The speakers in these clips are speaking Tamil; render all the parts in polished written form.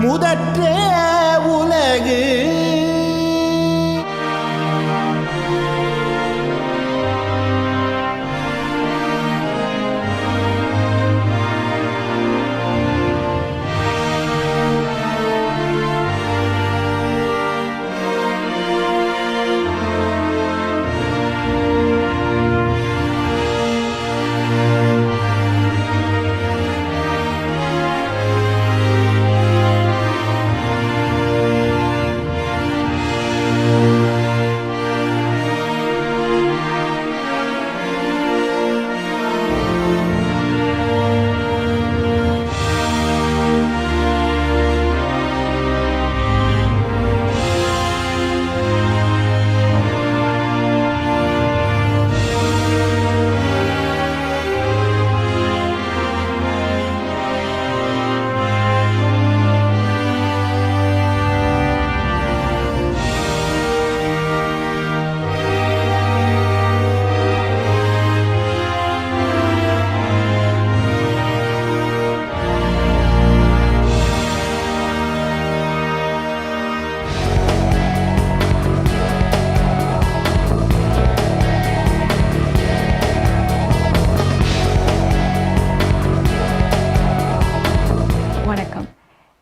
முதற்றே உலகு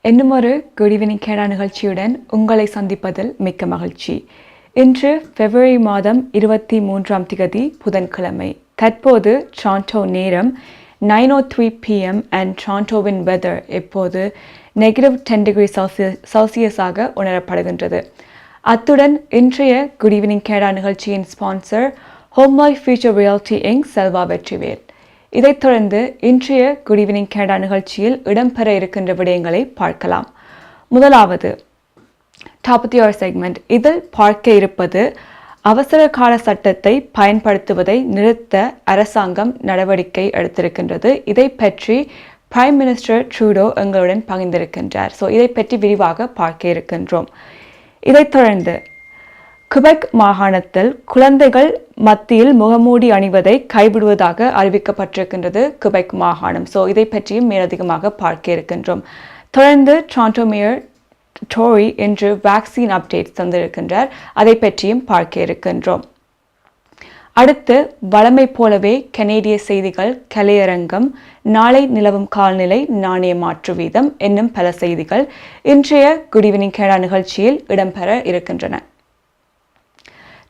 இன்னும் ஒரு குட் ஈவினிங் கேடா நிகழ்ச்சியுடன் உங்களை சந்திப்பதில் மிக்க மகிழ்ச்சி. இன்று பிப்ரவரி மாதம் 23ஆம் தேதி புதன்கிழமை. தற்போது டொரண்டோ நேரம் 9:03 PM and டொரண்டோவின் வெதர் இப்போது -10 டிகிரி செல்சியஸாக உணரப்படுகின்றது. அத்துடன் இன்றைய குட் ஈவினிங் கேடா நிகழ்ச்சியின் sponsor home life future reality inc Selva Vetrivel. இதைத் தொடர்ந்து இன்றைய குட் ஈவினிங் கேடா நிகழ்ச்சியில் இடம்பெற இருக்கின்ற விடயங்களை பார்க்கலாம். முதலாவது top of the hour segment. இதில் பார்க்க இருப்பது அவசர கால சட்டத்தை பயன்படுத்துவதை நிறுத்த அரசாங்கம் நடவடிக்கை எடுத்திருக்கின்றது. இதை பற்றி பிரைம் மினிஸ்டர் ட்ரூடோ எங்களுடன் பகிர்ந்திருக்கின்றார். இதை பற்றி விரிவாக பார்க்க இருக்கின்றோம். இதைத் தொடர்ந்து குபெக் மாகாணத்தில் குழந்தைகள் மத்தியில் முகமூடி அணிவதை கைவிடுவதாக அறிவிக்கப்பட்டிருக்கின்றது குபெக் மாகாணம். இதை பற்றியும் மேலதிகமாக பார்க்க இருக்கின்றோம். தொடர்ந்து டொரண்டோ மேயர் டோரி என்று வேக்சின் அப்டேட் தந்திருக்கின்றார். அதை பற்றியும் பார்க்க இருக்கின்றோம். அடுத்து வழமை போலவே கனேடிய செய்திகள், கலையரங்கம், நாளை நிலவும் கால்நிலை, நாணய மாற்று வீதம் என்னும் பல செய்திகள் இன்றைய குட் ஈவினிங் கேடா நிகழ்ச்சியில் இடம்பெற இருக்கின்றன.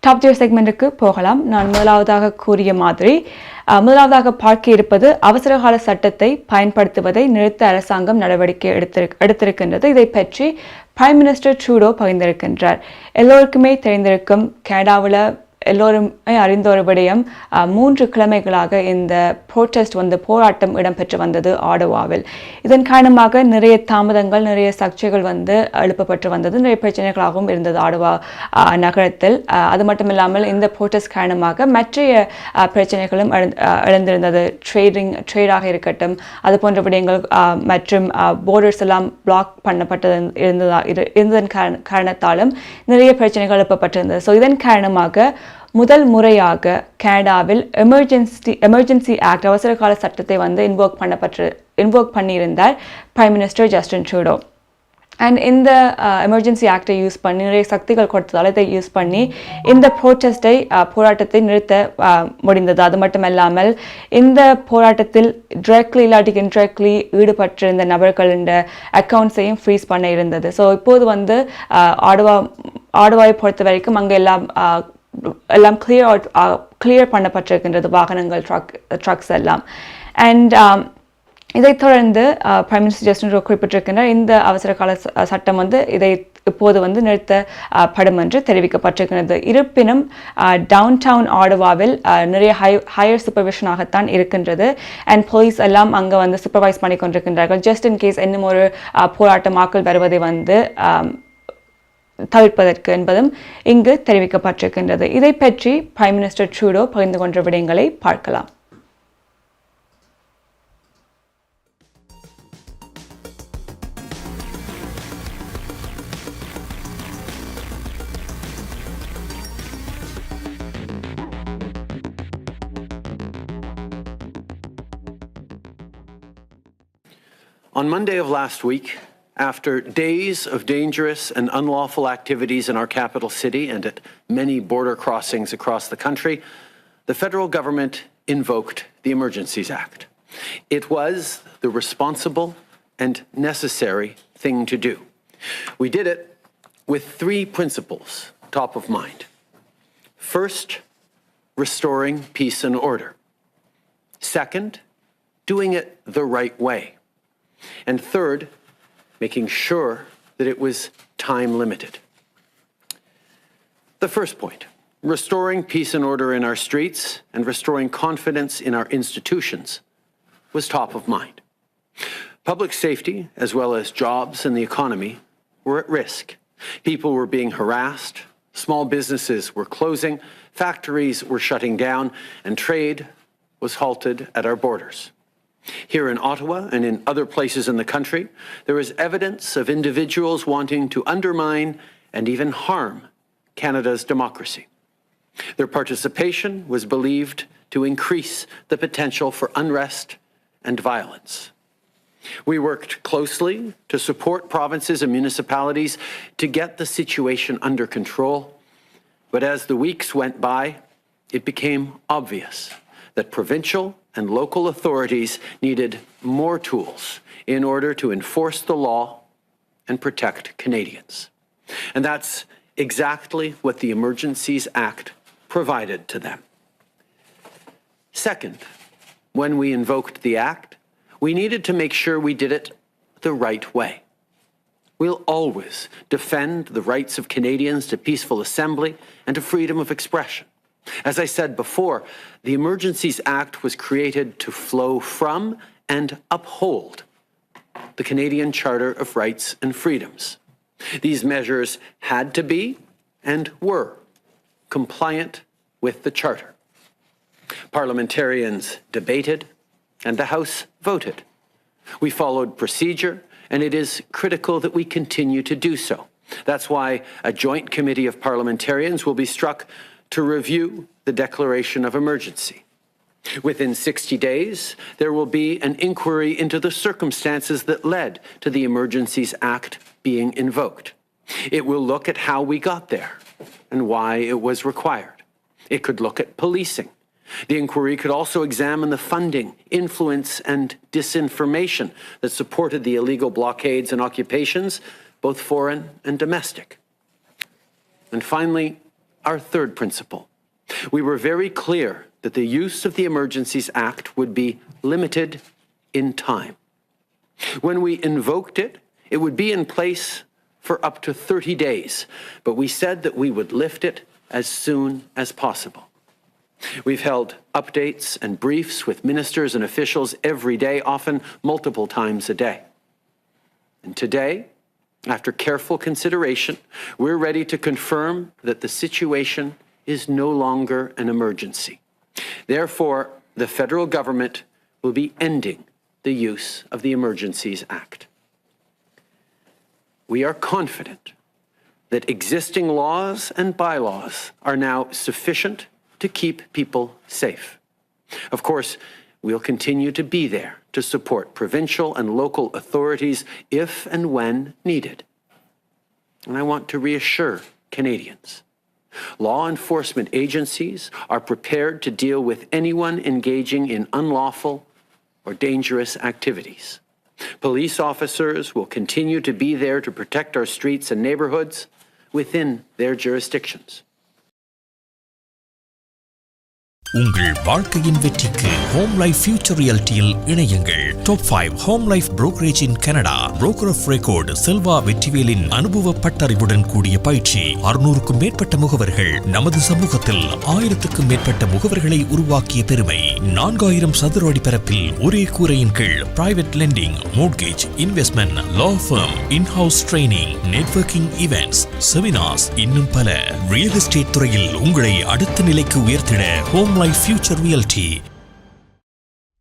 டாப் டியர் செக்மெண்ட்டுக்கு போகலாம். நான் முதலாவதாக கூறிய மாதிரி முதலாவதாக பார்க்க இருப்பது அவசரகால சட்டத்தை பயன்படுத்துவதை நிறுத்த அரசாங்கம் நடவடிக்கை எடுத்திருக்கின்றது. இதை பற்றி பிரைம் மினிஸ்டர் ட்ரூடோ பகிர்ந்திருக்கின்றார். எல்லோருக்குமே தெரிந்திருக்கும் கனடாவில் எல்லோருமே அறிந்த ஒரு விடயம் 3 கிழமைகளாக இந்த ப்ரோட்டஸ்ட் போராட்டம் இடம்பெற்று வந்தது ஆடவாவில். இதன் காரணமாக நிறைய தாமதங்கள், நிறைய சர்ச்சைகள் எழுப்பப்பட்டு வந்தது. நிறைய பிரச்சனைகளாகவும் இருந்தது ஆடவா நகரத்தில். அது மட்டும் இல்லாமல் இந்த ப்ரோட்டஸ்ட் காரணமாக மற்ற பிரச்சனைகளும் எழுந்திருந்தது. ட்ரேடாக இருக்கட்டும், அது போன்ற விடயங்கள் மற்றும் போர்டர்ஸ் எல்லாம் பிளாக் பண்ணப்பட்டது இருந்ததன் காரணத்தாலும் நிறைய பிரச்சனைகள் எழுப்பப்பட்டிருந்தது. இதன் காரணமாக முதல் முறையாக கனடாவில் எமர்ஜென்சி ஆக்ட் அவசர கால சட்டத்தை இன்வோக் பண்ணியிருந்தார் prime minister Justin Trudeau. And இந்த எமர்ஜென்சி ஆக்டை யூஸ் பண்ணி நிறைய சக்திகள் கொடுத்ததால் இதை யூஸ் பண்ணி இந்த போராட்டத்தை நிறுத்த முடிந்தது. அது மட்டுமல்லாமல் இந்த போராட்டத்தில் டிரெக்ட்லி இல்லாட்டி இன்டிரெக்ட்லி ஈடுபட்டிருந்த நபர்களின் அக்கௌண்ட்ஸையும் ஃப்ரீஸ் பண்ண இருந்தது. இப்போது ஆடவாவை பொறுத்த வரைக்கும் அங்கே எல்லாம் கிளியர் பண்ணப்பட்டிருக்கின்றது, வாகனங்கள், ட்ரக்ஸ் எல்லாம். அண்ட் இதைத் தொடர்ந்து பிரைம் மினிஸ்டர் ஜஸ்டின் ட்ரூடோ குறிப்பிட்டிருக்கின்றார் இந்த அவசர கால சட்டம் இதை இப்போது நிறுத்தப்படும் என்று தெரிவிக்கப்பட்டிருக்கிறது. இருப்பினும் டவுன் டவுன் ஆடவாவில் நிறைய ஹையர் சூப்பர்விஷனாகத்தான் இருக்கின்றது. அண்ட் போலீஸ் எல்லாம் அங்கே சூப்பர்வைஸ் பண்ணி கொண்டிருக்கின்றார்கள். ஜஸ்ட் இன் கேஸ் இன்னும் ஒரு போராட்டமாக்கள் வருவதை தவிர்ப்பதற்கு என்பதும் இங்கு தெரிவிக்கப்பட்டிருக்கின்றது. இதை பற்றி பிரைம் மினிஸ்டர் ட்ரூடோ பகிர்ந்து கொண்ட விடயங்களை பார்க்கலாம். On Monday of last week, After days of dangerous and unlawful activities in our capital city and at many border crossings across the country, the federal government invoked the Emergencies Act. It was the responsible and necessary thing to do. We did it with three principles top of mind. First, restoring peace and order. Second, doing it the right way. And third, making sure that it was time limited. The first point, restoring peace and order in our streets and restoring confidence in our institutions was top of mind. Public safety, as well as jobs and the economy, were at risk. People were being harassed, small businesses were closing, factories were shutting down, and trade was halted at our borders. Here in Ottawa and in other places in the country, there is evidence of individuals wanting to undermine and even harm Canada's democracy. Their participation was believed to increase the potential for unrest and violence. We worked closely to support provinces and municipalities to get the situation under control, but as the weeks went by, it became obvious that provincial and local authorities needed more tools in order to enforce the law and protect Canadians. And that's exactly what the Emergencies Act provided to them. Second, when we invoked the Act, we needed to make sure we did it the right way. We'll always defend the rights of Canadians to peaceful assembly and to freedom of expression. As I said before, the Emergencies Act was created to flow from and uphold the Canadian Charter of Rights and Freedoms. These measures had to be and were compliant with the Charter. Parliamentarians debated and the House voted. We followed procedure, and it is critical that we continue to do so. That's why a joint committee of parliamentarians will be struck to review the declaration of emergency. Within 60 days, there will be an inquiry into the circumstances that led to the Emergencies Act being invoked. It will look at how we got there and why it was required. It could look at policing. The inquiry could also examine the funding, influence, and disinformation that supported the illegal blockades and occupations, both foreign and domestic. And finally, our third principle. We were very clear that the use of the Emergencies Act would be limited in time. When we invoked it, it would be in place for up to 30 days, but we said that we would lift it as soon as possible. We've held updates and briefs with ministers and officials every day, often multiple times a day. And today, after careful consideration, we're ready to confirm that the situation is no longer an emergency. Therefore, the federal government will be ending the use of the Emergencies Act. We are confident that existing laws and bylaws are now sufficient to keep people safe. Of course, we'll continue to be there to support provincial and local authorities if and when needed. And I want to reassure Canadians. Law enforcement agencies are prepared to deal with anyone engaging in unlawful or dangerous activities. Police officers will continue to be there to protect our streets and neighborhoods within their jurisdictions. உங்கள் வாழ்க்கையின் வெற்றிக்கு ஹோம் லைஃப் ஃபியூச்சர் ரியாலிட்டியில் இணையுங்கள். Top 5 home life brokerage in Canada. Broker of record Selva வெற்றிவேலின் அனுபவ பட்டறிவுடன் கூடிய பயிற்சி. 600க்கும் மேற்பட்ட முகவர்கள் நமது சமூகத்தில் 1000க்கும் மேற்பட்ட முகவர்களை உருவாக்கிய பெருமை. 4000 சதுர அடி பரப்பில் ஒரே கூரையின் கீழ் private lending, mortgage, investment, law firm, in house training, networking events, seminars, இன்னும் பல. ரியல் எஸ்டேட் துறையில் உங்களை அடுத்த நிலைக்கு உயர்த்திட ஹோம் ஃபியூச்சர் ரியாலிட்டி.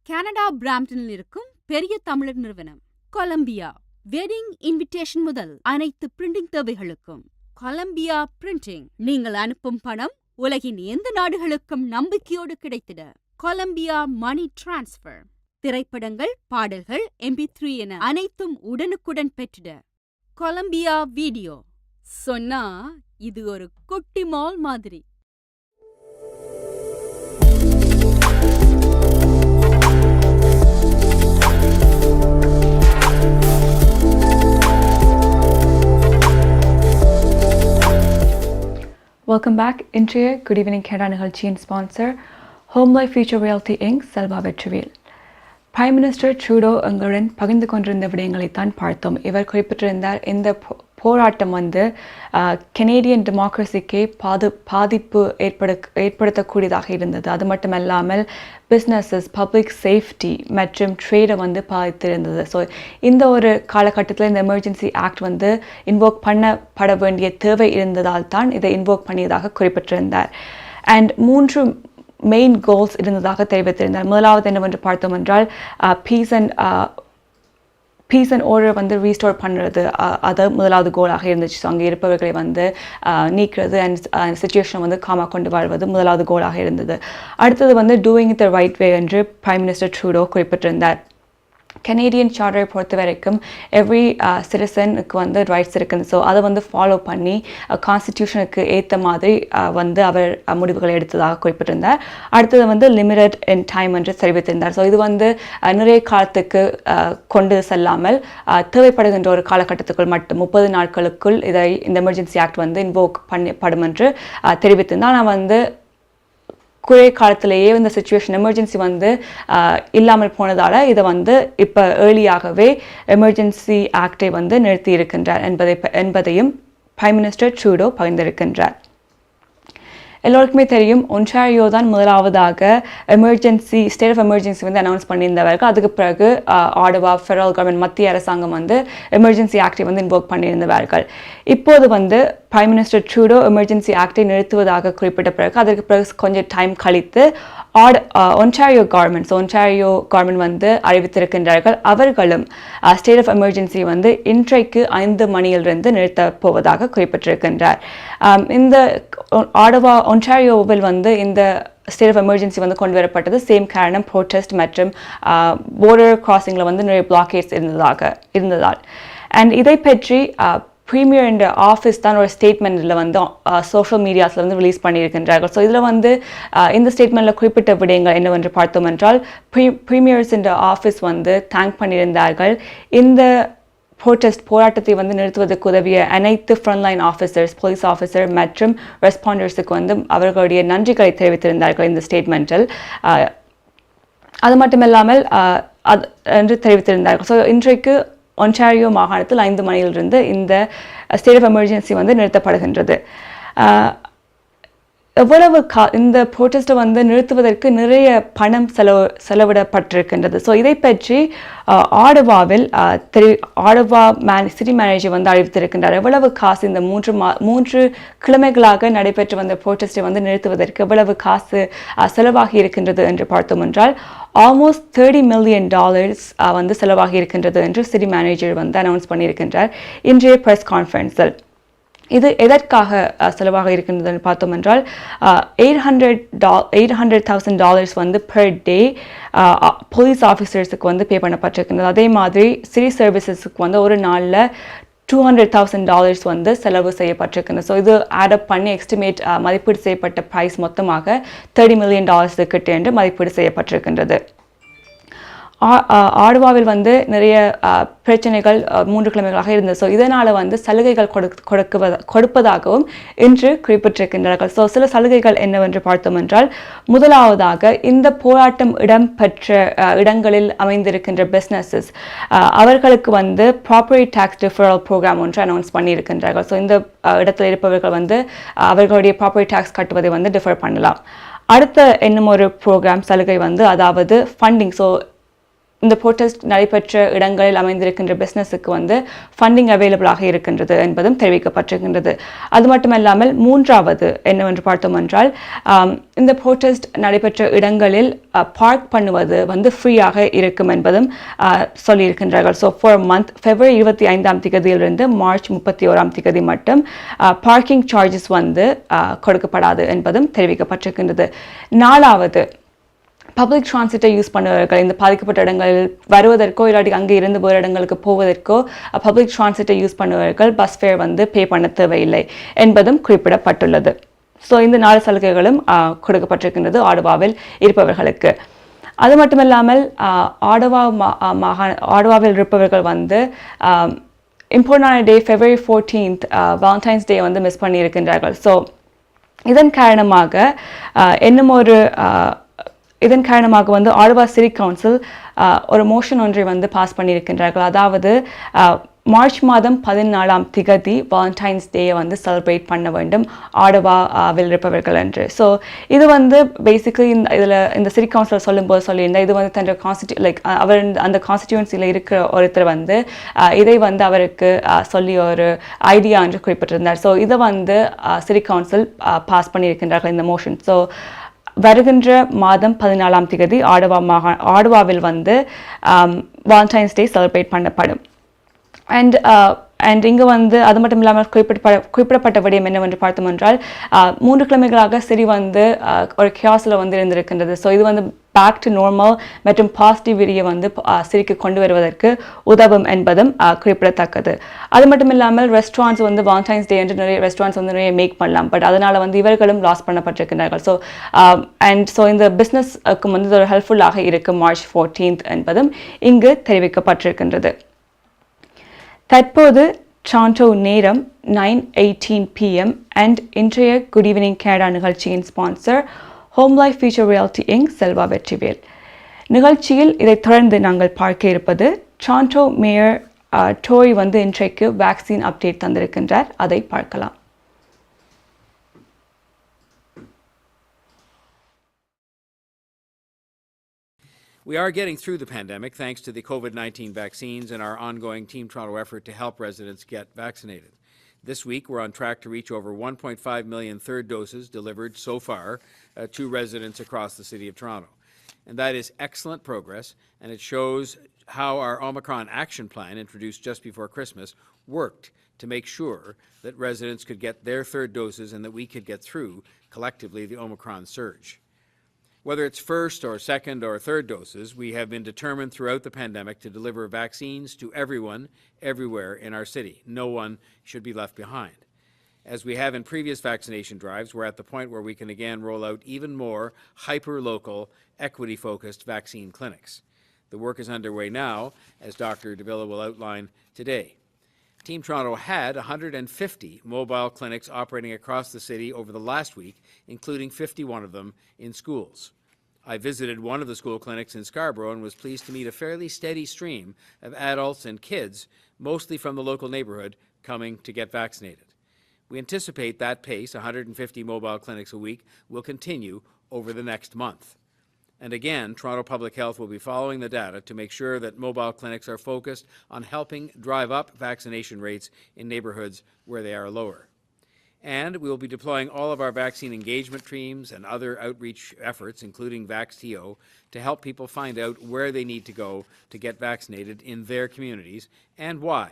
கனடா பிராம்ப்டனில் இருக்கும் பெரிய தமிழர் நிறுவனம் கொலம்பியா. வெட்டிங் இன்விடேஷன் முதல் அனைத்து பிரிண்டிங் தேவைகளுக்கும் கொலம்பியா பிரிண்டிங். நீங்கள் அனுப்பும் பணம் உலகின் எந்த நாடுகளுக்கும் நம்பிக்கையோடு கிடைத்திட கொலம்பியா மணி டிரான்ஸ்பர். திரைப்படங்கள், பாடல்கள், MP3 என அனைத்தும் உடனுக்குடன் பெற்றிட கொலம்பியா வீடியோ. சொன்னா இது ஒரு குட்டி மால் மாதிரி. Welcome back. இன்றைய குட் ஈவினிங் கேடா நிகழ்ச்சியின் sponsor home life future reality inc Selva Vetrivel. Prime minister Trudeau எங்களுடன் பகிர்ந்து கொண்டிருந்த விடயங்களைத்தான் பார்த்தோம். இவர் குறிப்பிட்டிருந்தார் இந்த போராட்டம் கெனேடியன் டெமோக்ரஸிக்கே பாதிப்பு ஏற்படுத்தக்கூடியதாக இருந்தது. அது மட்டுமல்லாமல் பிஸ்னஸஸ், பப்ளிக் சேஃப்டி மற்றும் ட்ரேடை பாதித்திருந்தது. ஸோ இந்த ஒரு காலகட்டத்தில் இந்த எமர்ஜென்சி ஆக்ட் இன்வோக் பண்ணப்பட வேண்டிய தேவை இருந்ததால் தான் இதை இன்வோக் பண்ணியதாக குறிப்பிட்டிருந்தார். அண்ட் 3 மெயின் கோல்ஸ் இருந்ததாக தெரிவித்திருந்தார். முதலாவது என்னவென்று பார்த்தோம் என்றால் பீஸ் அண்ட் ஆர்டர் ரீஸ்டோர் பண்ணுறது, அது முதலாவது கோலாக இருந்துச்சு. ஸோ அங்கே இருப்பவர்களை நீக்கிறது அண்ட் சிச்சுவேஷனை காமாக கொண்டு வாழ்வது முதலாவது கோலாக இருந்தது. அடுத்தது டூயிங் த ரைட் வே என்று பிரைம் மினிஸ்டர் ட்ரூடோ குறிப்பிட்டிருந்தார். கனேடியன் சார்ட்டரை பொறுத்த வரைக்கும் எவ்ரி சிட்டிசனுக்கு ரைட்ஸ் இருக்குது. ஸோ அதை ஃபாலோ பண்ணி கான்ஸ்டிடியூஷனுக்கு ஏற்ற மாதிரி அவர் முடிவுகளை எடுத்ததாக குறிப்பிட்டிருந்தார். அடுத்தது லிமிடெட் இன் டைம் என்று தெரிவித்திருந்தார். ஸோ இது நிறைய காலத்துக்கு கொண்டு செல்லாமல் தேவைப்படுகின்ற ஒரு காலகட்டத்துக்குள் மட்டும் 30 நாட்களுக்குள் இந்த எமர்ஜென்சி ஆக்ட் இன்வோக் பண்ணப்படும் என்று தெரிவித்திருந்தார். ஆனால் குறை காலத்திலேயே இந்த சிச்சுவேஷன் எமர்ஜென்சி இல்லாமல் போனதால் இதை இப்போ ஏர்லியாகவே எமர்ஜென்சி ஆக்டை நிறுத்தி இருக்கின்றார் என்பதையும் பிரைம் மினிஸ்டர் ட்ரூடோ பகிர்ந்திருக்கின்றார். எல்லோருக்குமே தெரியும், ஒன்டாரியோ தான் முதலாவதாக ஸ்டேட் ஆஃப் எமர்ஜென்சி அனௌன்ஸ் பண்ணியிருந்தவர்கள். அதுக்கு பிறகு ஆடவா, ஃபெடரல் கவர்மெண்ட், மத்திய அரசாங்கம் எமர்ஜென்சி ஆக்டை இன்வோக் பண்ணியிருந்தவர்கள். இப்போது பிரைம் மினிஸ்டர் ட்ரூடோ எமர்ஜென்சி ஆக்டை நிறுத்துவதாக குறிப்பிட்ட பிறகு அதற்கு பிறகு கொஞ்சம் டைம் கழித்து ஒன்டாரியோ கவர்மெண்ட் அறிவித்திருக்கின்றார்கள். அவர்களும் ஸ்டேட் ஆஃப் எமர்ஜென்சி இன்றைக்கு 5 மணியிலிருந்து நிறுத்தப் போவதாக குறிப்பிட்டிருக்கின்றார். இந்த ஒன்டாரியோவில் இந்த ஸ்டேட் ஆஃப் எமர்ஜென்சி கொண்டு வரப்பட்டது சேம் காரணம், ப்ரோட்டஸ்ட் மற்றும் பார்டர் கிராசிங்கில் நிறைய பிளாக்கேட்ஸ் இருந்ததால். அண்ட் இதை பற்றி ப்ரீமியர் என்ற ஆஃபீஸ் தான் ஒரு ஸ்டேட்மெண்ட்டில் சோஷியல் மீடியாஸில் ரிலீஸ் பண்ணியிருக்கின்றார்கள். ஸோ இதில் இந்த ஸ்டேட்மெண்ட்டில் குறிப்பிட்ட விடயங்கள் என்னவென்று பார்த்தோம் என்றால், ப்ரீமியர்ஸ் என்ற ஆஃபீஸ் தேங்க் பண்ணியிருந்தார்கள். இந்த போராட்டத்தை நிறுத்துவதற்கு உதவிய அனைத்து ஃப்ரண்ட்லைன் ஆஃபீஸர்ஸ், போலீஸ் ஆஃபீஸர் மற்றும் ரெஸ்பாண்டர்ஸுக்கு அவர்களுடைய நன்றிகளை தெரிவித்திருந்தார்கள் இந்த ஸ்டேட்மெண்ட்டில். அது மட்டுமில்லாமல் என்று தெரிவித்திருந்தார்கள். ஸோ இன்றைக்கு ஒன்டாரியோ மாகாணத்தில் 5 மணியிலிருந்து இந்த ஸ்டேட் ஆஃப் எமர்ஜென்சி நிறுத்தப்படுகின்றது. எவ்வளவு இந்த ப்ரோட்டஸ்ட்டை நிறுத்துவதற்கு நிறைய பணம் செலவிடப்பட்டிருக்கின்றது. ஸோ இதை பற்றி ஆடவாவில் சிட்டி மேனேஜர் அறிவித்திருக்கின்றார். எவ்வளவு காசு இந்த 3 கிழமைகளாக நடைபெற்று வந்த ப்ரோட்டஸ்ட்டை நிறுத்துவதற்கு எவ்வளவு காசு செலவாகி இருக்கின்றது என்று பார்த்தோம் என்றால் ஆல்மோஸ்ட் $30 million செலவாகி இருக்கின்றது என்று சிட்டி மேனேஜர் அனௌன்ஸ் பண்ணியிருக்கின்றார் இன்றைய ப்ரெஸ் கான்ஃபரன்ஸில். இது எதற்காக செலவாக இருக்கின்றதுன்னு பார்த்தோம் என்றால் $800,000 பெர் டே போலீஸ் ஆஃபீஸர்ஸுக்கு பே பண்ணப்பட்டிருக்கின்றது. அதே மாதிரி சிட்டி சர்வீசஸுக்கு ஒரு நாளில் $200,000 செலவு செய்யப்பட்டிருக்கின்றது. ஸோ இது ஆடப் பண்ணி எஸ்டிமேட் மதிப்பீடு செய்யப்பட்ட ப்ரைஸ் மொத்தமாக $30 million கிட்ட என்று மதிப்பீடு செய்யப்பட்டிருக்கின்றது. ஆடவாவில் நிறைய பிரச்சனைகள் 3 கிழமைகளாக இருந்தது. ஸோ இதனால் சலுகைகள் கொடுப்பதாகவும் இன்று குறிப்பிட்டிருக்கின்றார்கள். ஸோ சில சலுகைகள் என்னவென்று பார்த்தோம் என்றால், முதலாவதாக இந்த போராட்டம் இடம்பெற்ற இடங்களில் அமைந்திருக்கின்ற பிஸ்னஸஸ் அவர்களுக்கு ப்ராப்பர்ட்டி டேக்ஸ் டிஃபரல் ப்ரோக்ராம் ஒன்று அனௌன்ஸ் பண்ணியிருக்கின்றார்கள். ஸோ இந்த இடத்துல இருப்பவர்கள் அவர்களுடைய ப்ராப்பர்ட்டி டேக்ஸ் கட்டுவதை டிஃபர் பண்ணலாம். அடுத்த இன்னும் ஒரு ப்ரோக்ராம் சலுகை அதாவது ஃபண்டிங். ஸோ இந்த ப்ரோட்டஸ்ட் நடைபெற்ற இடங்களில் அமைந்திருக்கின்ற பிஸ்னஸுக்கு ஃபண்டிங் அவைலபிளாக இருக்கின்றது என்பதும் தெரிவிக்கப்பட்டிருக்கின்றது. அது மட்டுமல்லாமல் மூன்றாவது என்னவென்று பார்த்தோம் என்றால், இந்த ப்ரோட்டஸ்ட் நடைபெற்ற இடங்களில் பார்க் பண்ணுவது ஃப்ரீயாக இருக்கும் என்பதும் சொல்லியிருக்கின்றார்கள். So for month February 25 March 31 மட்டும் பார்க்கிங் சார்ஜஸ் கொடுக்கப்படாது என்பதும் தெரிவிக்கப்பட்டிருக்கின்றது. நாலாவது பப்ளிக் டிரான்சிட்டை யூஸ் பண்ணுவார்கள். இந்த பாதிக்கப்பட்ட இடங்களில் வருவதற்கோ இல்லாட்டி அங்கே இருந்து வேறு இடங்களுக்கு போவதற்கோ பப்ளிக் டிரான்சிட்டை யூஸ் பண்ணுவார்கள். பஸ் ஃபேர் வந்து பே பண்ண தேவையில்லை என்பதும் குறிப்பிடப்பட்டுள்ளது. ஸோ இந்த 4 சலுகைகளும் கொடுக்கப்பட்டிருக்கின்றது ஆடவாவில் இருப்பவர்களுக்கு. அது மட்டுமில்லாமல் ஆடவாவில் இருப்பவர்கள் வந்து இம்பார்ட்டன்டான டே February 14th வேலண்டைன்ஸ் டே வந்து மிஸ் பண்ணியிருக்கின்றார்கள். ஸோ இதன் காரணமாக வந்து ஆடவா சிட்டி கவுன்சில் ஒரு மோஷன் ஒன்றை வந்து பாஸ் பண்ணியிருக்கின்றார்கள். அதாவது மார்ச் மாதம் 14ஆம் திகதி வேலண்டைன்ஸ் டேயை வந்து செலிப்ரேட் பண்ண வேண்டும் ஆடவாவில் இருப்பவர்கள் என்று. ஸோ இது வந்து பேசிக்கலி இந்த சிட்டி கவுன்சிலர் சொல்லும்போது சொல்லியிருந்தால் இது வந்து தன் அவர் அந்த கான்ஸ்டிடியூன்சியில் இருக்கிற ஒருத்தர் வந்து இதை வந்து அவருக்கு சொல்லி ஒரு ஐடியா என்று குறிப்பிட்டிருந்தார். ஸோ இதை வந்து சிட்டி கவுன்சில் பாஸ் பண்ணியிருக்கின்றார்கள் இந்த மோஷன். ஸோ வருகின்ற மாதம் 14ஆம் திகதி ஆடவாவில் வந்து வேலண்டைன்ஸ் டே செலிப்ரேட் பண்ணப்படும். அண்ட் இங்கே வந்து அது மட்டும் இல்லாமல் குறிப்பிடப்பட்ட விடயம் என்னவென்று பார்த்தோம் என்றால் 3 கிழமைகளாக சிரி வந்து ஒரு கியாஸில் வந்து இருந்திருக்கின்றது. ஸோ இது வந்து பேக் டு நார்மல் மற்றும் பாசிட்டிவிட்டியை வந்து சிரிக்கு கொண்டு வருவதற்கு உதவும் என்பதும் குறிப்பிடத்தக்கது. அது மட்டும் இல்லாமல் ரெஸ்டாரண்ட்ஸ் வந்து வேலண்டைன்ஸ் டே என்று நிறைய ரெஸ்டாரண்ட்ஸ் வந்து நிறைய மேக் பண்ணலாம். பட் அதனால் வந்து இவர்களும் லாஸ் பண்ணப்பட்டிருக்கிறார்கள். ஸோ இந்த பிஸ்னஸ்க்கு வந்து ஒரு ஹெல்ப்ஃபுல்லாக இருக்கும் March 14th என்பதும் இங்கு தெரிவிக்கப்பட்டிருக்கின்றது. தற்போது டாரண்டோ நேரம் 9:18 PM அண்ட் இன்றைய குட் ஈவினிங் கனடா நிகழ்ச்சியின் sponsor home life future reality inc Selva Vetrivel. நிகழ்ச்சியில் இதைத் தொடர்ந்து நாங்கள் பார்க்க இருப்பது டாரண்டோ மேயர் டோரி வந்து இன்றைக்கு வேக்சின் அப்டேட் தந்திருக்கின்றார். அதை பார்க்கலாம். We are getting through the pandemic thanks to the COVID-19 vaccines and our ongoing Team Toronto effort to help residents get vaccinated. This week, we're on track to reach over 1.5 million third doses delivered so far to residents across the City of Toronto. And that is excellent progress, and it shows how our Omicron action plan, introduced just before Christmas, worked to make sure that residents could get their third doses and that we could get through, collectively, the Omicron surge. Whether it's first or second or third doses, we have been determined throughout the pandemic to deliver vaccines to everyone, everywhere in our city. No one should be left behind. As we have in previous vaccination drives, we're at the point where we can again roll out even more hyper-local, equity-focused vaccine clinics. The work is underway now, as Dr. Davila will outline today. Team Toronto had 150 mobile clinics operating across the city over the last week, including 51 of them in schools. I visited one of the school clinics in Scarborough and was pleased to meet a fairly steady stream of adults and kids, mostly from the local neighborhood, coming to get vaccinated. We anticipate that pace, 150 mobile clinics a week, will continue over the next month. And again, Toronto Public Health will be following the data to make sure that mobile clinics are focused on helping drive up vaccination rates in neighborhoods where they are lower. And we will be deploying all of our vaccine engagement teams and other outreach efforts, including VaxTO, to help people find out where they need to go to get vaccinated in their communities and why.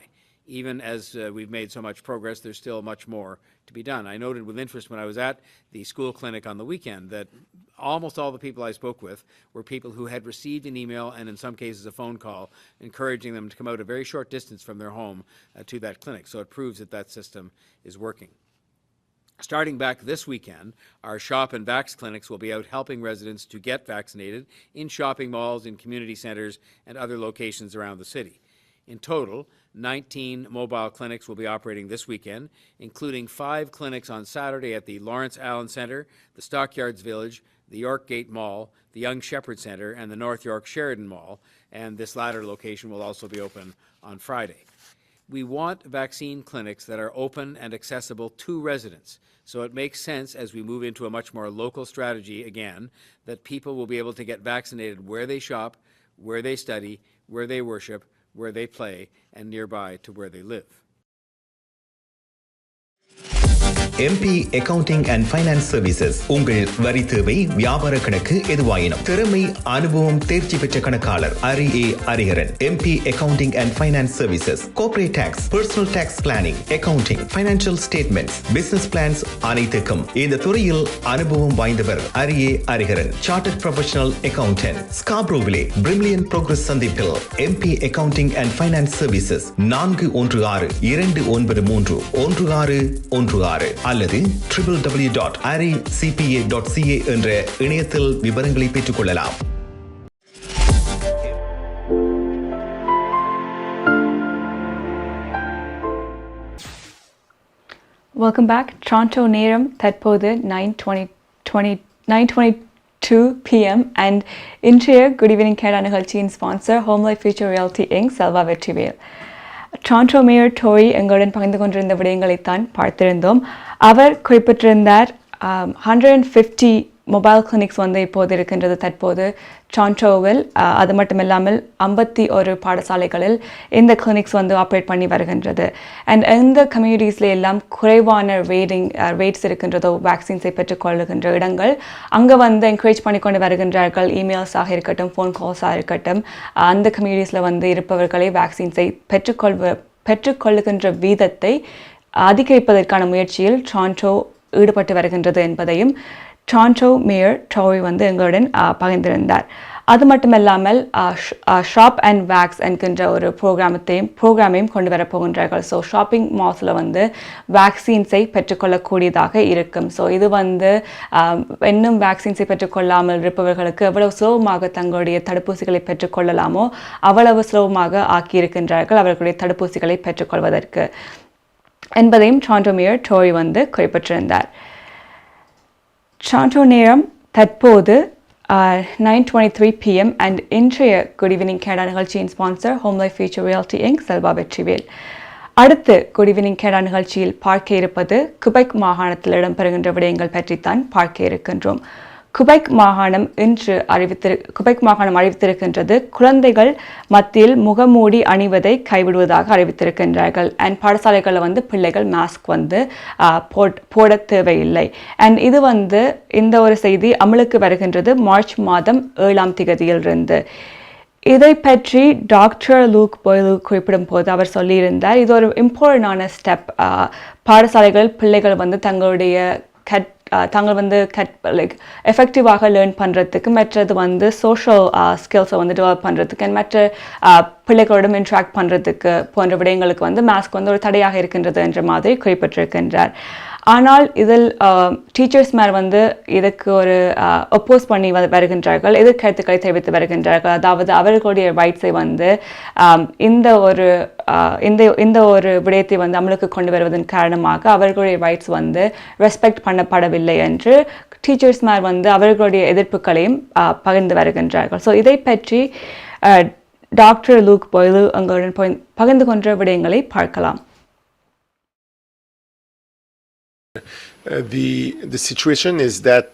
Even as we've made so much progress, there's still much more to be done. I noted with interest when I was at the school clinic on the weekend that almost all the people I spoke with were people who had received an email and in some cases a phone call encouraging them to come out a very short distance from their home to that clinic. So it proves that that system is working. Starting back this weekend, our Shop and Vax clinics will be out helping residents to get vaccinated in shopping malls, in community centres and other locations around the city. In total, 19 mobile clinics will be operating this weekend, including 5 clinics on Saturday at the Lawrence Allen Centre, the Stockyards Village, the York Gate Mall, the Young Shepherd Centre and the North York Sheridan Mall, and this latter location will also be open on Friday. We want vaccine clinics that are open and accessible to residents, so it makes sense as we move into a much more local strategy again that people will be able to get vaccinated where they shop, where they study, where they worship, where they play, and nearby to where they live. MP Accounting and Finance Services. உங்கள் வரி தேவை, வியாபார கணக்கு எதுவாயினும் திறமை, அனுபவம், தேர்ச்சி பெற்ற கணக்காளர் அரி Hariharan. MP Accounting and Finance Services. Corporate Tax, Personal Tax Planning, Accounting, Financial Statements, Business Plans அனைத்துக்கும் இந்த துறையில் அனுபவம் வாய்ந்தவர் அரியே அரிகரன். Chartered Professional Accountant. ஸ்காப்ரோவிலே பிரிமிலியன் ப்ரோக்ரஸ் சந்திப்பில் MP Accounting and Finance Services 416-293-1616 அல்லது www.aricpa.ca என்ற இணையத்தில் விவரங்களை பெற்றுக் கொள்ளலாம். Welcome back. Toronto நேரம் தற்போது 9:22 p.m. and இன்றைய குட் ஈவினிங் கேரளா நிகழ்ச்சியின் sponsor home life future reality inc Selva Vetrivel. Toronto mayor Tory எங்களுடன் பகிர்ந்து கொண்டிருந்த விடயங்களைத்தான் பார்த்திருந்தோம். அவர் குறிப்பிட்டிருந்தார் 150 மொபைல் கிளினிக்ஸ் வந்து இப்போது இருக்கின்றது தற்போது டொரண்டோவில். அது மட்டும் இல்லாமல் 51 பாடசாலைகளில் இந்த கிளினிக்ஸ் வந்து ஆப்ரேட் பண்ணி வருகின்றது. அண்ட் எந்த கம்யூனிட்டிஸில் எல்லாம் குறைவான வெயிட்ஸ் இருக்கின்றதோ வேக்சின்ஸை பெற்றுக்கொள்ளுகின்ற இடங்கள் அங்கே வந்து என்கரேஜ் பண்ணி கொண்டு வருகின்றார்கள். இமெயில்ஸாக இருக்கட்டும், ஃபோன் கால்ஸாக இருக்கட்டும், அந்த கம்யூனிட்டிஸில் வந்து இருப்பவர்களை வேக்சின்ஸை பெற்றுக்கொள்ளுகின்ற வீதத்தை அதிகரிப்பதற்கான முயற்சியில் டொரண்டோ ஈடுபட்டு வருகின்றது என்பதையும் டொரண்டோ மேயர் டோரி வந்து எங்களுடன் பகிர்ந்திருந்தார். அது மட்டுமல்லாமல் ஷாப் அண்ட் வேக்ஸ் என்கின்ற ஒரு ப்ரோக்ராமையும் கொண்டு வரப்போகின்றார்கள். ஸோ ஷாப்பிங் மால்ஸில் வந்து வேக்சின்ஸை பெற்றுக்கொள்ளக்கூடியதாக இருக்கும். ஸோ இது வந்து இன்னும் வேக்சின்ஸை பெற்றுக்கொள்ளாமல் இருப்பவர்களுக்கு எவ்வளவு சுலபமாக தங்களுடைய தடுப்பூசிகளை பெற்றுக்கொள்ளலாமோ அவ்வளவு சுலபமாக ஆக்கியிருக்கின்றார்கள் அவர்களுடைய தடுப்பூசிகளை பெற்றுக்கொள்வதற்கு என்பதையும் டொரண்டோ மேயர் டோரி வந்து குறிப்பிட்டிருந்தார். டொரண்டோ நேரம் தற்போது 9:23 p.m. and இன்றைய குட் ஈவினிங் கேரளா நிகழ்ச்சியின் sponsor home life future reality inc Selva Vetrivel. அடுத்து குட் ஈவினிங் கேரளா நிகழ்ச்சியில் பார்க்க இருப்பது குபெக் மாகாணத்தில் இடம்பெறுகின்ற விடயங்கள் பற்றித்தான் பார்க்க இருக்கின்றோம். குபெக் மாகாணம் அறிவித்திருக்கின்றது குழந்தைகள் மத்தியில் முகமூடி அணிவதை கைவிடுவதாக அறிவித்திருக்கின்றார்கள். அண்ட் பாடசாலைகளில் வந்து பிள்ளைகள் மாஸ்க் வந்து போட தேவையில்லை. அண்ட் இது வந்து இந்த ஒரு செய்தி அமலுக்கு வருகின்றது மார்ச் மாதம் 7ஆம் தேதியிலிருந்து. இதை பற்றி டாக்டர் லூக் பாய்லு குறிப்பிடும் போது அவர் சொல்லியிருந்தார், இது ஒரு இம்பார்ட்டண்டான ஸ்டெப். பாடசாலைகளில் பிள்ளைகள் வந்து தாங்கள் வந்து எஃபெக்டிவாக லேர்ன் பண்ணுறதுக்கு, மற்றது வந்து சோஷியல் ஸ்கில்ஸை வந்து டெவலப் பண்ணுறதுக்கு, மற்ற பிள்ளைகளோடும் இன்ட்ராக்ட் பண்ணுறதுக்கு போன்ற விடயங்களுக்கு வந்து மாஸ்க் வந்து ஒரு தடையாக இருக்கின்றது என்ற மாதிரி குறிப்பிட்டிருக்கின்றார். ஆனால் இதில் டீச்சர்ஸ் மேல் வந்து இதுக்கு ஒரு ஒப்போஸ் பண்ணி வருகின்றார்கள், எதிர்கருத்துக்களை தெரிவித்து வருகின்றார்கள். அதாவது அவர்களுடைய ரைட்ஸை வந்து இந்த ஒரு விடயத்தை வந்து அமலுக்கு கொண்டு வருவதன் காரணமாக அவர்களுடைய ரைட்ஸ் வந்து ரெஸ்பெக்ட் பண்ணப்படவில்லை என்று டீச்சர்ஸ் மேல் வந்து அவர்களுடைய எதிர்ப்புகளையும் பகிர்ந்து வருகின்றார்கள். ஸோ இதை பற்றி டாக்டர் லூக் பாய்லு எங்களுடன் பகிர்ந்து கொண்ட விடயங்களை பார்க்கலாம். The situation is that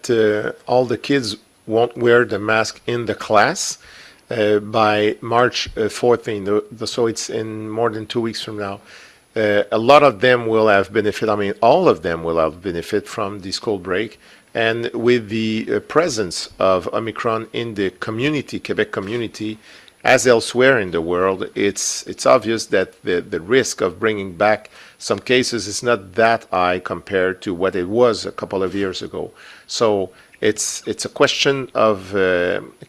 all the kids won't wear the mask in the class by March 14th, so it's in more than 2 weeks from now. A lot of them will have benefit, all of them will have benefit from the school break, and with the presence of Omicron in the community, Quebec community, as elsewhere in the world, it's obvious that the risk of bringing back some cases is not that high compared to what it was a couple of years ago. So it's a question of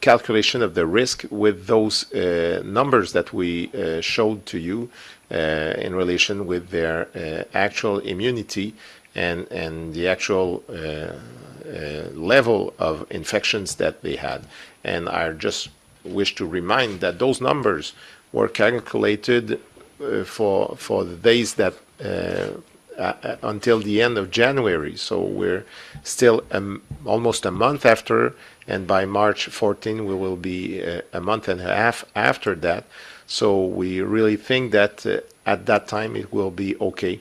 calculation of the risk with those numbers that we showed to you in relation with their actual immunity and the actual level of infections that they had. And I just wish to remind that those numbers were calculated for the days that until the end of January. So we're still almost a month after, and by March 14 we will be a month and a half after that. So we really think that at that time it will be okay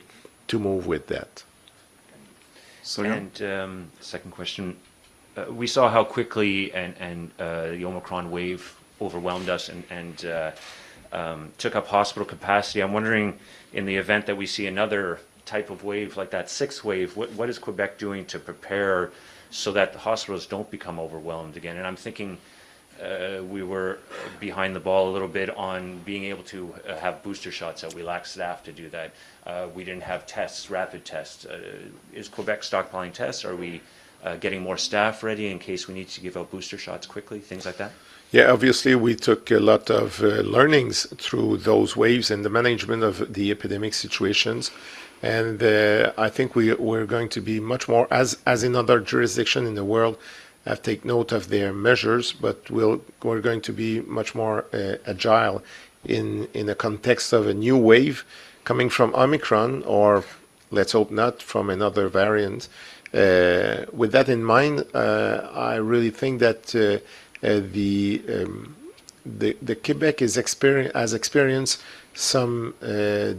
to move with that. And second question, we saw how quickly and the Omicron wave overwhelmed us and took up hospital capacity. I'm wondering, in the event that we see another type of wave, like that sixth wave, what is Quebec doing to prepare so that the hospitals don't become overwhelmed again? And I'm thinking we were behind the ball a little bit on being able to have booster shots, that we lack staff to do that. We didn't have tests, rapid tests. Is Quebec stockpiling tests? Are we getting more staff ready in case we need to give out booster shots quickly, things like that? Yeah, obviously we took a lot of learnings through those waves and the management of the epidemic situations. And I think we're going to be much more, as in other jurisdictions in the world, have take note of their measures, but we're going to be much more agile in the context of a new wave coming from Omicron, or let's hope not, from another variant. With that in mind, I really think that the Quebec has experienced some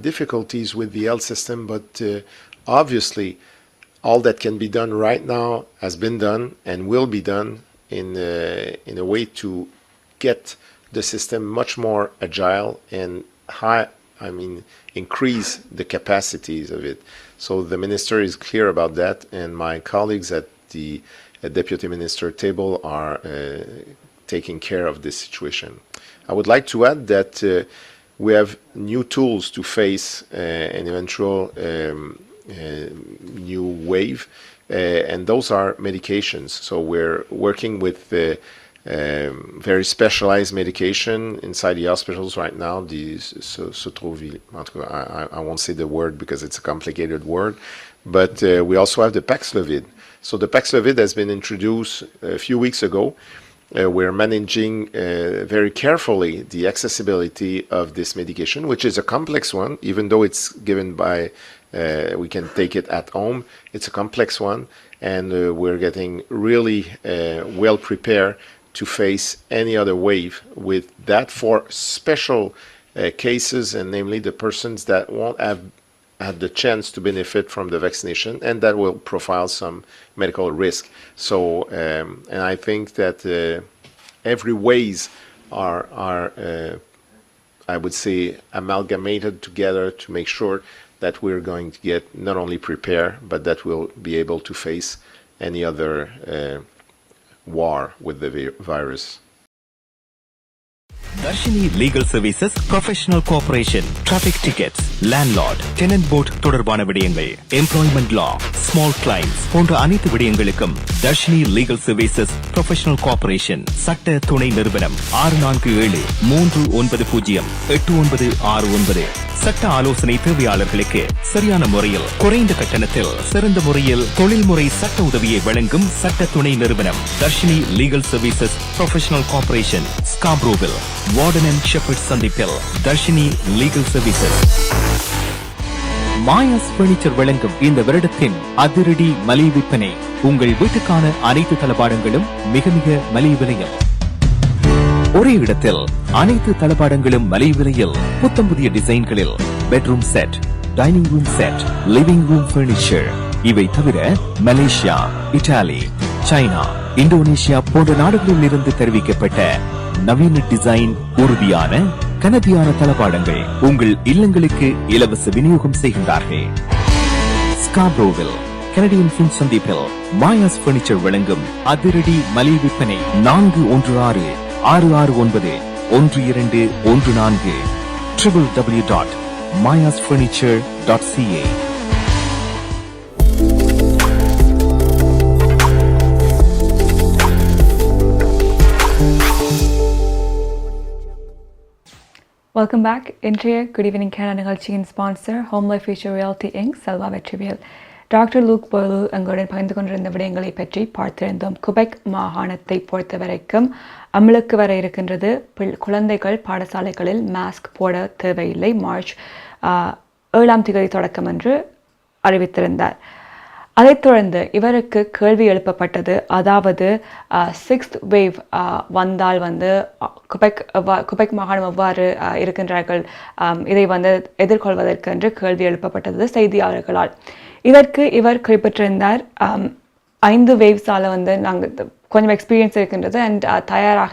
difficulties with the health system, but obviously all that can be done right now has been done and will be done in a way to get the system much more agile and increase the capacities of it. So the minister is clear about that, and my colleagues at the deputy minister table are taking care of this situation. I would like to add that we have new tools to face an eventual new wave, and those are medications. So we're working with very specialized medication inside the hospitals right now. I won't say the word because it's a complicated word, but we also have the Paxlovid. So the Paxlovid has been introduced a few weeks ago. We're managing very carefully the accessibility of this medication, which is a complex one, even though it's given by, we can take it at home. It's a complex one, and we're getting really well prepared to face any other wave with that for special cases, and namely the persons that won't have had the chance to benefit from the vaccination, and that will profile some medical risk. So, and I think that every ways are I would say, amalgamated together to make sure that we're going to get not only prepared, but that we'll be able to face any other war with the virus. Darshini Legal Services Professional Cooperation, Traffic Tickets, Landlord, Tenant Board தொடர்பான விடயங்கள், Employment Law, Small Clients போன்ற அனைத்து விடயங்களுக்கும் Darshini Legal Services Professional Cooperation சட்ட துணை நிறுவனம் 647-390-8969. சட்ட ஆலோசனை தேவையாளர்களுக்கு சரியான முறையில் குறைந்த கட்டணத்தில் சிறந்த முறையில் தொழில்முறை சட்ட உதவியை வழங்கும் சட்ட துணை நிறுவனம் Darshini Legal Services Professional Cooperation, Scarborough, Warden and Shepherd சந்திப்பில் Darshini Legal Services. Maya's furniture வழங்கும் இந்த வருடத்தின் அதிரடி மலிவு விற்பனை. உங்கள் வீட்டுக்கான அனைத்து தளபாடங்களும் மிக மிக மலிவு விலையில். ஒரே இடத்தில் அனைத்து தளபாடங்களும் மலிவு விலையில் புத்தம் புதிய டிசைன்களில். Bedroom set, dining room set, living room furniture. இவை தவிர மலேசியா, இத்தாலி, சைனா, இந்தோனேஷியா போன்ற நாடுகளில் இருந்து தெரிவிக்கப்பட்ட நவீன டிசைன், உறுதியான கனதியான தளபாடங்கள் உங்கள் இல்லங்களுக்கு இலவச விநியோகம் செய்கின்றார்கள். ஸ்கார்பரோவில் கனடியன் ஃபின் சந்திப்பில் மாயாஸ் பர்னிச்சர் வழங்கும் அதிரடி மலிவு விற்பனை 416-669-1214 www.mayasfurniture.ca. Welcome back. இன்றைய குட் ஈவினிங் கேரளா நிகழ்ச்சியின் sponsor home life future reality inc, Selva Vetrivel. Doctor Luke போலு எங்களுடன் பகிர்ந்து கொண்டிருந்த விடயங்களை பற்றி பார்த்திருந்தோம். குபெக் மாகாணத்தை பொறுத்த வரைக்கும் அமலுக்கு வர இருக்கின்றது. குழந்தைகள் பாடசாலைகளில் மாஸ்க் போட தேவையில்லை. மார்ச் 7ஆம் தேதி தொடக்கம் என்று அறிவித்திருந்தார். அதைத் தொடர்ந்து இவருக்கு கேள்வி எழுப்பப்பட்டது. அதாவது 6th வேவ் வந்தால் குபெக் மாகாணம் எவ்வாறு இருக்கின்றார்கள், இதை எதிர்கொள்வதற்கு என்று கேள்வி எழுப்பப்பட்டது செய்தியாளர்களால். இதற்கு இவர் குறிப்பிட்டிருந்தார், 5 வேவ்ஸால் நாங்கள் கொஞ்சம் எக்ஸ்பீரியன்ஸ் இருக்கின்றது அண்ட் தயாராக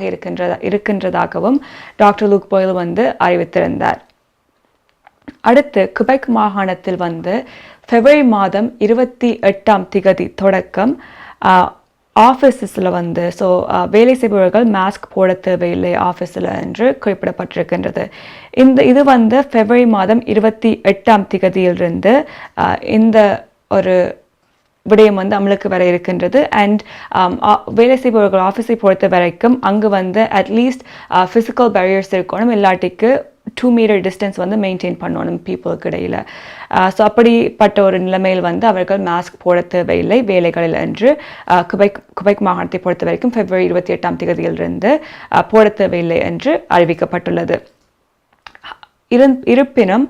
இருக்கின்றதாகவும் டாக்டர் லூக் போயில் அறிவித்திருந்தார். அடுத்து குபெக் மாகாணத்தில் வந்து பிப்ரவரி மாதம் 28 தொடக்கம் ஆஃபீஸஸில் வந்து வேலை செய்பவர்கள் மாஸ்க் போட தேவையில்லை ஆஃபீஸில் என்று குறிப்பிடப்பட்டிருக்கின்றது. இது வந்து பிப்ரவரி மாதம் 28 இந்த ஒரு விடயம் வந்து அமலுக்கு வர இருக்கின்றது. அண்ட் வேலை செய்பவர்கள் ஆஃபீஸை பொறுத்த வரைக்கும் அங்கு வந்து அட்லீஸ்ட் ஃபிசிக்கல் பேரியர்ஸ் இருக்கணும், இல்லாட்டிக்கு 2 மீட்டர் டிஸ்டன்ஸ் வந்து மெயின்டைன் பண்ணணும் பீப்புளுக்கு இடையில். ஸோ அப்படிப்பட்ட ஒரு நிலைமையில் வந்து அவர்கள் மாஸ்க் போட தேவையில்லை வேலைகளில் என்று குபெக் மாகாணத்தை பொறுத்த வரைக்கும் பிப்ரவரி 28 போட தேவையில்லை என்று அறிவிக்கப்பட்டுள்ளது. இருப்பினும்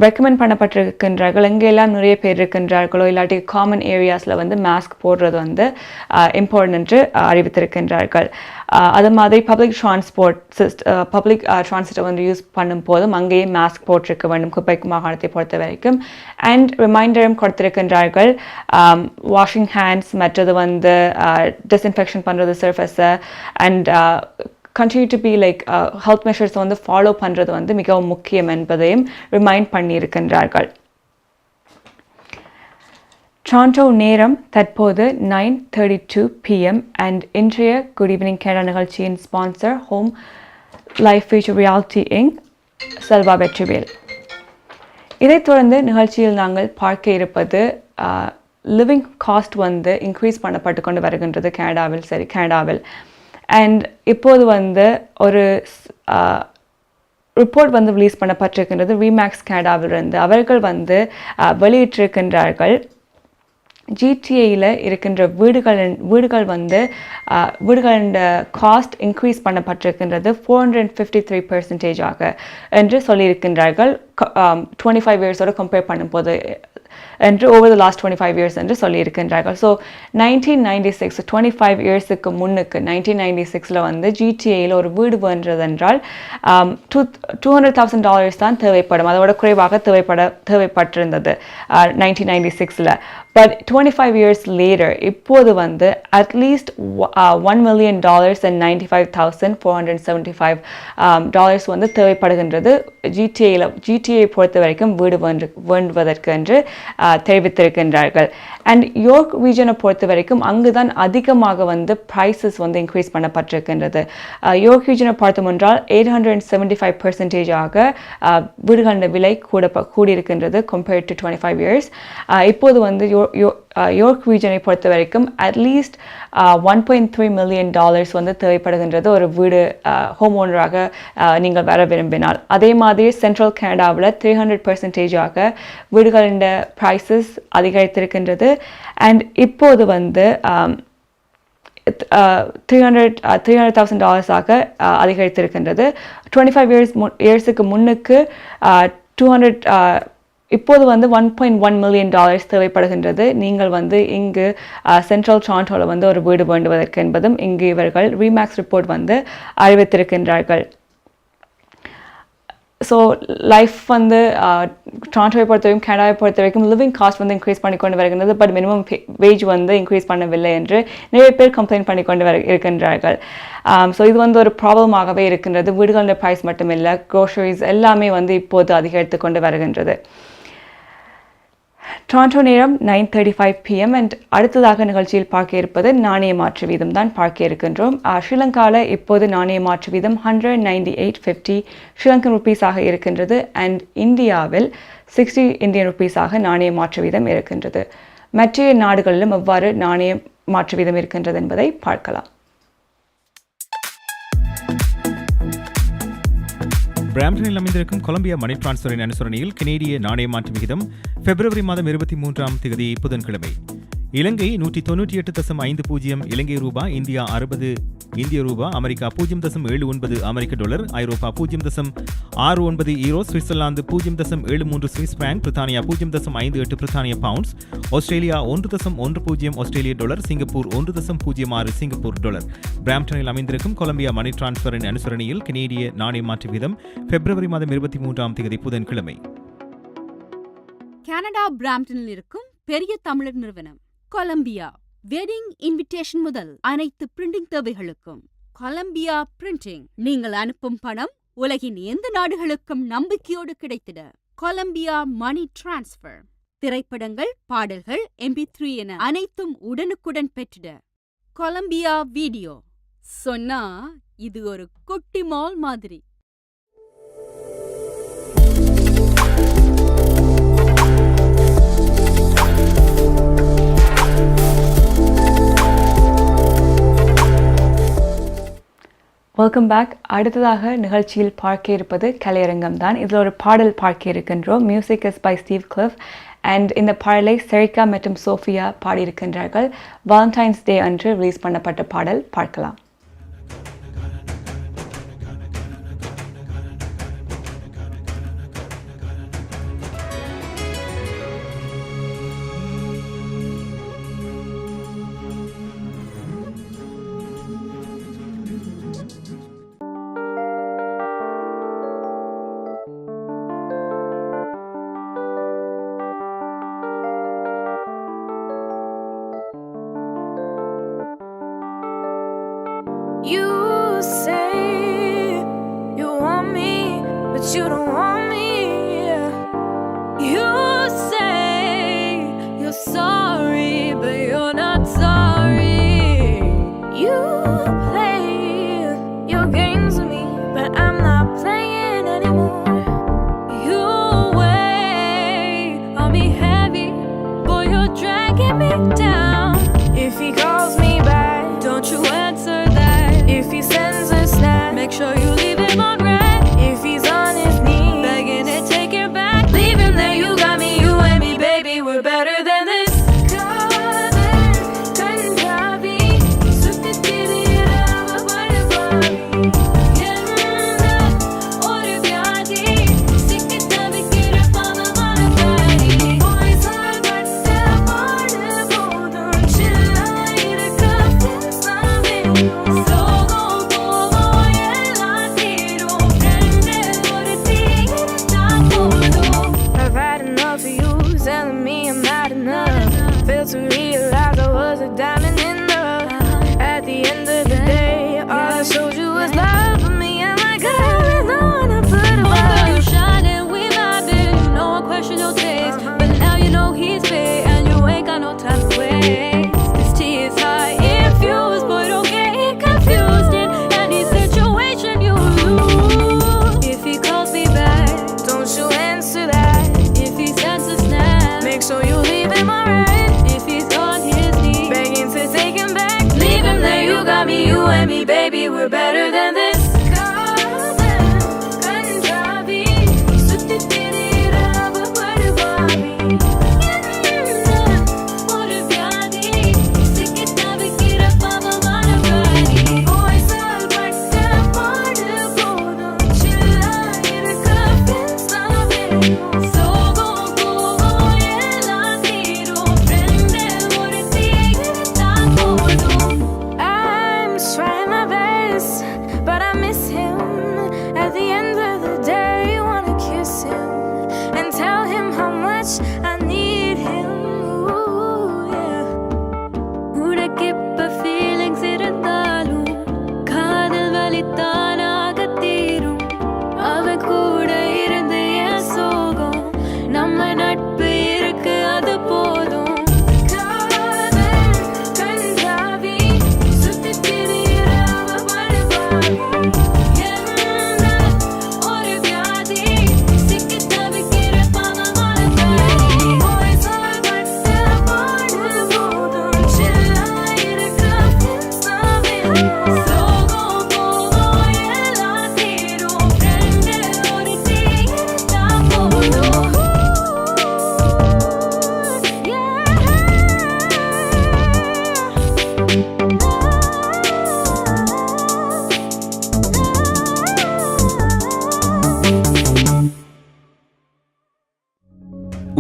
ரெக்கமெண்ட் பண்ணப்பட்டிருக்கின்றார்கள், எங்கெல்லாம் நிறைய பேர் இருக்கின்றார்களோ இல்லாட்டி காமன் ஏரியாஸில் வந்து மாஸ்க் போடுறது வந்து இம்பார்ட்டன்ட் என்று அறிவித்திருக்கின்றார்கள். அது மாதிரி பப்ளிக் டிரான்ஸ்போர்ட்டை வந்து யூஸ் பண்ணும் போதும் அங்கேயே மாஸ்க் போட்டிருக்க வேண்டும் குபெக் மாகாணத்தை பொறுத்த வரைக்கும். அண்ட் ரிமைண்டரும் கொடுத்திருக்கின்றார்கள், வாஷிங் ஹேண்ட்ஸ், மற்றது வந்து டிஸ்இன்ஃபெக்ஷன் பண்ணுறது சர்ஃபஸை, and continue to be like health measures வந்து ஃபாலோ பண்ணுறது வந்து மிகவும் முக்கியம் என்பதையும் ரிமைண்ட் பண்ணியிருக்கின்றார்கள். டொரண்டோ நேரம் தற்போது 9:32 PM அண்ட் இன்றைய குட் ஈவினிங் கேரளா நிகழ்ச்சியின் sponsor home life future reality inc Selva Vetrivel. இதைத் தொடர்ந்து நிகழ்ச்சியில் நாங்கள் பார்க்க இருப்பது லிவிங் காஸ்ட் வந்து இன்க்ரீஸ் பண்ணப்பட்டு கொண்டு வருகின்றது கனடாவில். அண்ட் இப்போது வந்து ஒரு ரிப்போர்ட் வந்து ரிலீஸ் பண்ணப்பட்டிருக்கின்றது ரீமேக்ஸ் கனடாவிலிருந்து. அவர்கள் வந்து வெளியிட்டிருக்கின்றார்கள், ஜிடிஏயில் இருக்கின்ற வீடுகள் வந்து வீடுகளின் காஸ்ட் இன்க்ரீஸ் பண்ணப்பட்டிருக்கின்றது 453% என்று சொல்லியிருக்கின்றார்கள். 25 இயர்ஸோடு கம்பேர் பண்ணும்போது என்று ஓவர் த லாஸ்ட் 25 இயர்ஸ் என்று சொல்லியிருக்கின்றார்கள். ஸோ 1996 25 இயர்ஸுக்கு முன்னுக்கு 1996 வந்து ஜிடிஏயில் ஒரு வீடு வேண்டதென்றால் $200,000 தான் தேவைப்படும், அதோட குறைவாக தேவைப்பட்டிருந்தது 1996. பட் 25 இயர்ஸ் லேட்டர் இப்போது வந்து அட்லீஸ்ட் $1,095,475 வந்து தேவைப்படுகின்றது ஜிடிஏ பொறுத்த வரைக்கும் வீடு வேண்டுவதற்கு என்று தெரிவித்திருக்கின்றார்கள். அண்ட் யோர்க் ரீஜனை பொறுத்த வரைக்கும் அங்குதான் அதிகமாக வந்து ப்ரைஸஸ் வந்து இன்க்ரீஸ் பண்ணப்பட்டிருக்கின்றது. யோர்க் ரீஜனை பார்த்தோம் என்றால் 875% வீடுகளின் விலை கூடியிருக்கின்றது கம்பேர்ட் டு 25 இயர்ஸ். இப்போது வந்து யோர்க் ரீஜனை பொறுத்த வரைக்கும் அட்லீஸ்ட் $1.3 மில்லியன் வந்து தேவைப்படுகின்றது ஒரு வீடு ஹோம் ஓனராக நீங்கள் வர விரும்பினால். அதே மாதிரி சென்ட்ரல் கனடாவில் 300% வீடுகளின் ப்ரைஸஸ் அதிகரித்திருக்கின்றது. அண்ட் இப்போது வந்து $300,000 அதிகரித்திருக்கின்றது. 25 இயர்ஸுக்கு முன்னுக்கு 200 இப்போது வந்து $1.1 மில்லியன் தேவைப்படுகின்றது நீங்கள் வந்து இங்கு சென்ட்ரல் டொரண்டோவில் வந்து ஒரு வீடு வேண்டுவதற்கு என்பதும் இங்கு இவர்கள் ரீமேக்ஸ் ரிப்போர்ட் வந்து அறிவித்திருக்கின்றார்கள். ஸோ லைஃப் வந்து டொரண்டோவை பொறுத்த வரைக்கும் கனடாவை பொறுத்த வரைக்கும் லிவிங் காஸ்ட் வந்து இன்க்ரீஸ் பண்ணி கொண்டு வருகின்றது. பட் மினிமம் வேஜ் வந்து இன்க்ரீஸ் பண்ணவில்லை என்று நிறைய பேர் கம்ப்ளைண்ட் பண்ணி கொண்டு இருக்கின்றார்கள். ஸோ இது வந்து ஒரு ப்ராப்ளமாகவே இருக்கின்றது. வீடுகளோட ப்ரைஸ் மட்டுமில்லை, க்ரோசரிஸ் எல்லாமே வந்து இப்போது அதிகரித்து கொண்டு வருகின்றது. டொரண்டோ நேரம் 9:35 PM அண்ட் அடுத்ததாக நிகழ்ச்சியில் பார்க்க இருப்பது நாணய மாற்று வீதம் தான் பார்க்க இருக்கின்றோம். ஸ்ரீலங்காவில் இப்போது நாணய மாற்று வீதம் 198.50 ஸ்ரீலங்கன் ருபீஸாக இருக்கின்றது. அண்ட் இந்தியாவில் 60 இந்தியன் ருபீஸாக நாணய மாற்று வீதம் இருக்கின்றது. மற்ற நாடுகளிலும் எவ்வாறு நாணய மாற்று வீதம் இருக்கின்றது என்பதை பார்க்கலாம். பிராம்டனில் அமைந்திருக்கும் கொலம்பியா மணி டிரான்ஸ்ஃபரின் அனுசரணையில் கனேடிய நாணய மாற்று விகிதம் பிப்ரவரி மாதம் 23 புதன்கிழமை இலங்கை 198.50 இலங்கை ரூபா, இந்தியா 60 இந்திய ரூபா, அமெரிக்கா 0.79 அமெரிக்க டாலர், ஐரோப்பா 0.69 யூரோ, சுவிட்சர்லாந்து 0.73 சுவிஸ் பிராங்க், பிரித்தானியா 0.58 பிரித்தானிய பவுண்ட்ஸ், ஆஸ்திரேலியா 1.10 ஆஸ்திரேலிய டாலர், சிங்கப்பூர் 1.06 சிங்கப்பூர் டாலர். பிராம்டனில் அமைந்திருக்கும் கொலம்பியா மணி டிரான்ஸ்ஃபரின் அனுசரணையில் கனேடிய நாணய மாற்று வீதம் பிப்ரவரி மாதம் 23 புதன்கிழமை. கனடா பிராம்டனில் இருக்கும் பெரிய தமிழர் நிறுவனம் கொலம்பியா வெட்டிங் இன்விடேஷன் முதல் அனைத்து பிரிண்டிங் தேவைகளுக்கும் கொலம்பியா பிரிண்டிங். நீங்கள் அனுப்பும் பணம் உலகின் எந்த நாடுகளுக்கும் நம்பிக்கையோடு கிடைத்திட கொலம்பியா மணி டிரான்ஸ்ஃபர். திரைப்படங்கள், பாடல்கள், MP3 என அனைத்தும் உடனுக்குடன் பெற்றிட கொலம்பியா வீடியோ. சொன்னா இது ஒரு குட்டி மால் மாதிரி. Welcome back. அடுத்ததாக நிகழ்ச்சியில் பார்க்க இருப்பது கலையரங்கம் தான். இதில் ஒரு பாடல் பார்க்க இருக்கின்றோம். Music is by Steve Cliff and இந்த பாடலை சரிகா மற்றும் சோஃபியா பாடியிருக்கின்றார்கள். வாலண்டைன்ஸ் டே அன்று ரிலீஸ் பண்ணப்பட்ட பாடல். பார்க்கலாம். You say you want me, but you don't want me. You say you're sorry, but you're not sorry. You play your games with me, but I'm not playing anymore. You weigh on me heavy, boy, you're dragging me down. If he calls me back, don't you answer that. If he sends a snap, make sure you leave him on red. If he's on his knees, begging to take it back, leave him there. You got me, you and me, baby, we're better than this. Baby, we're better than this.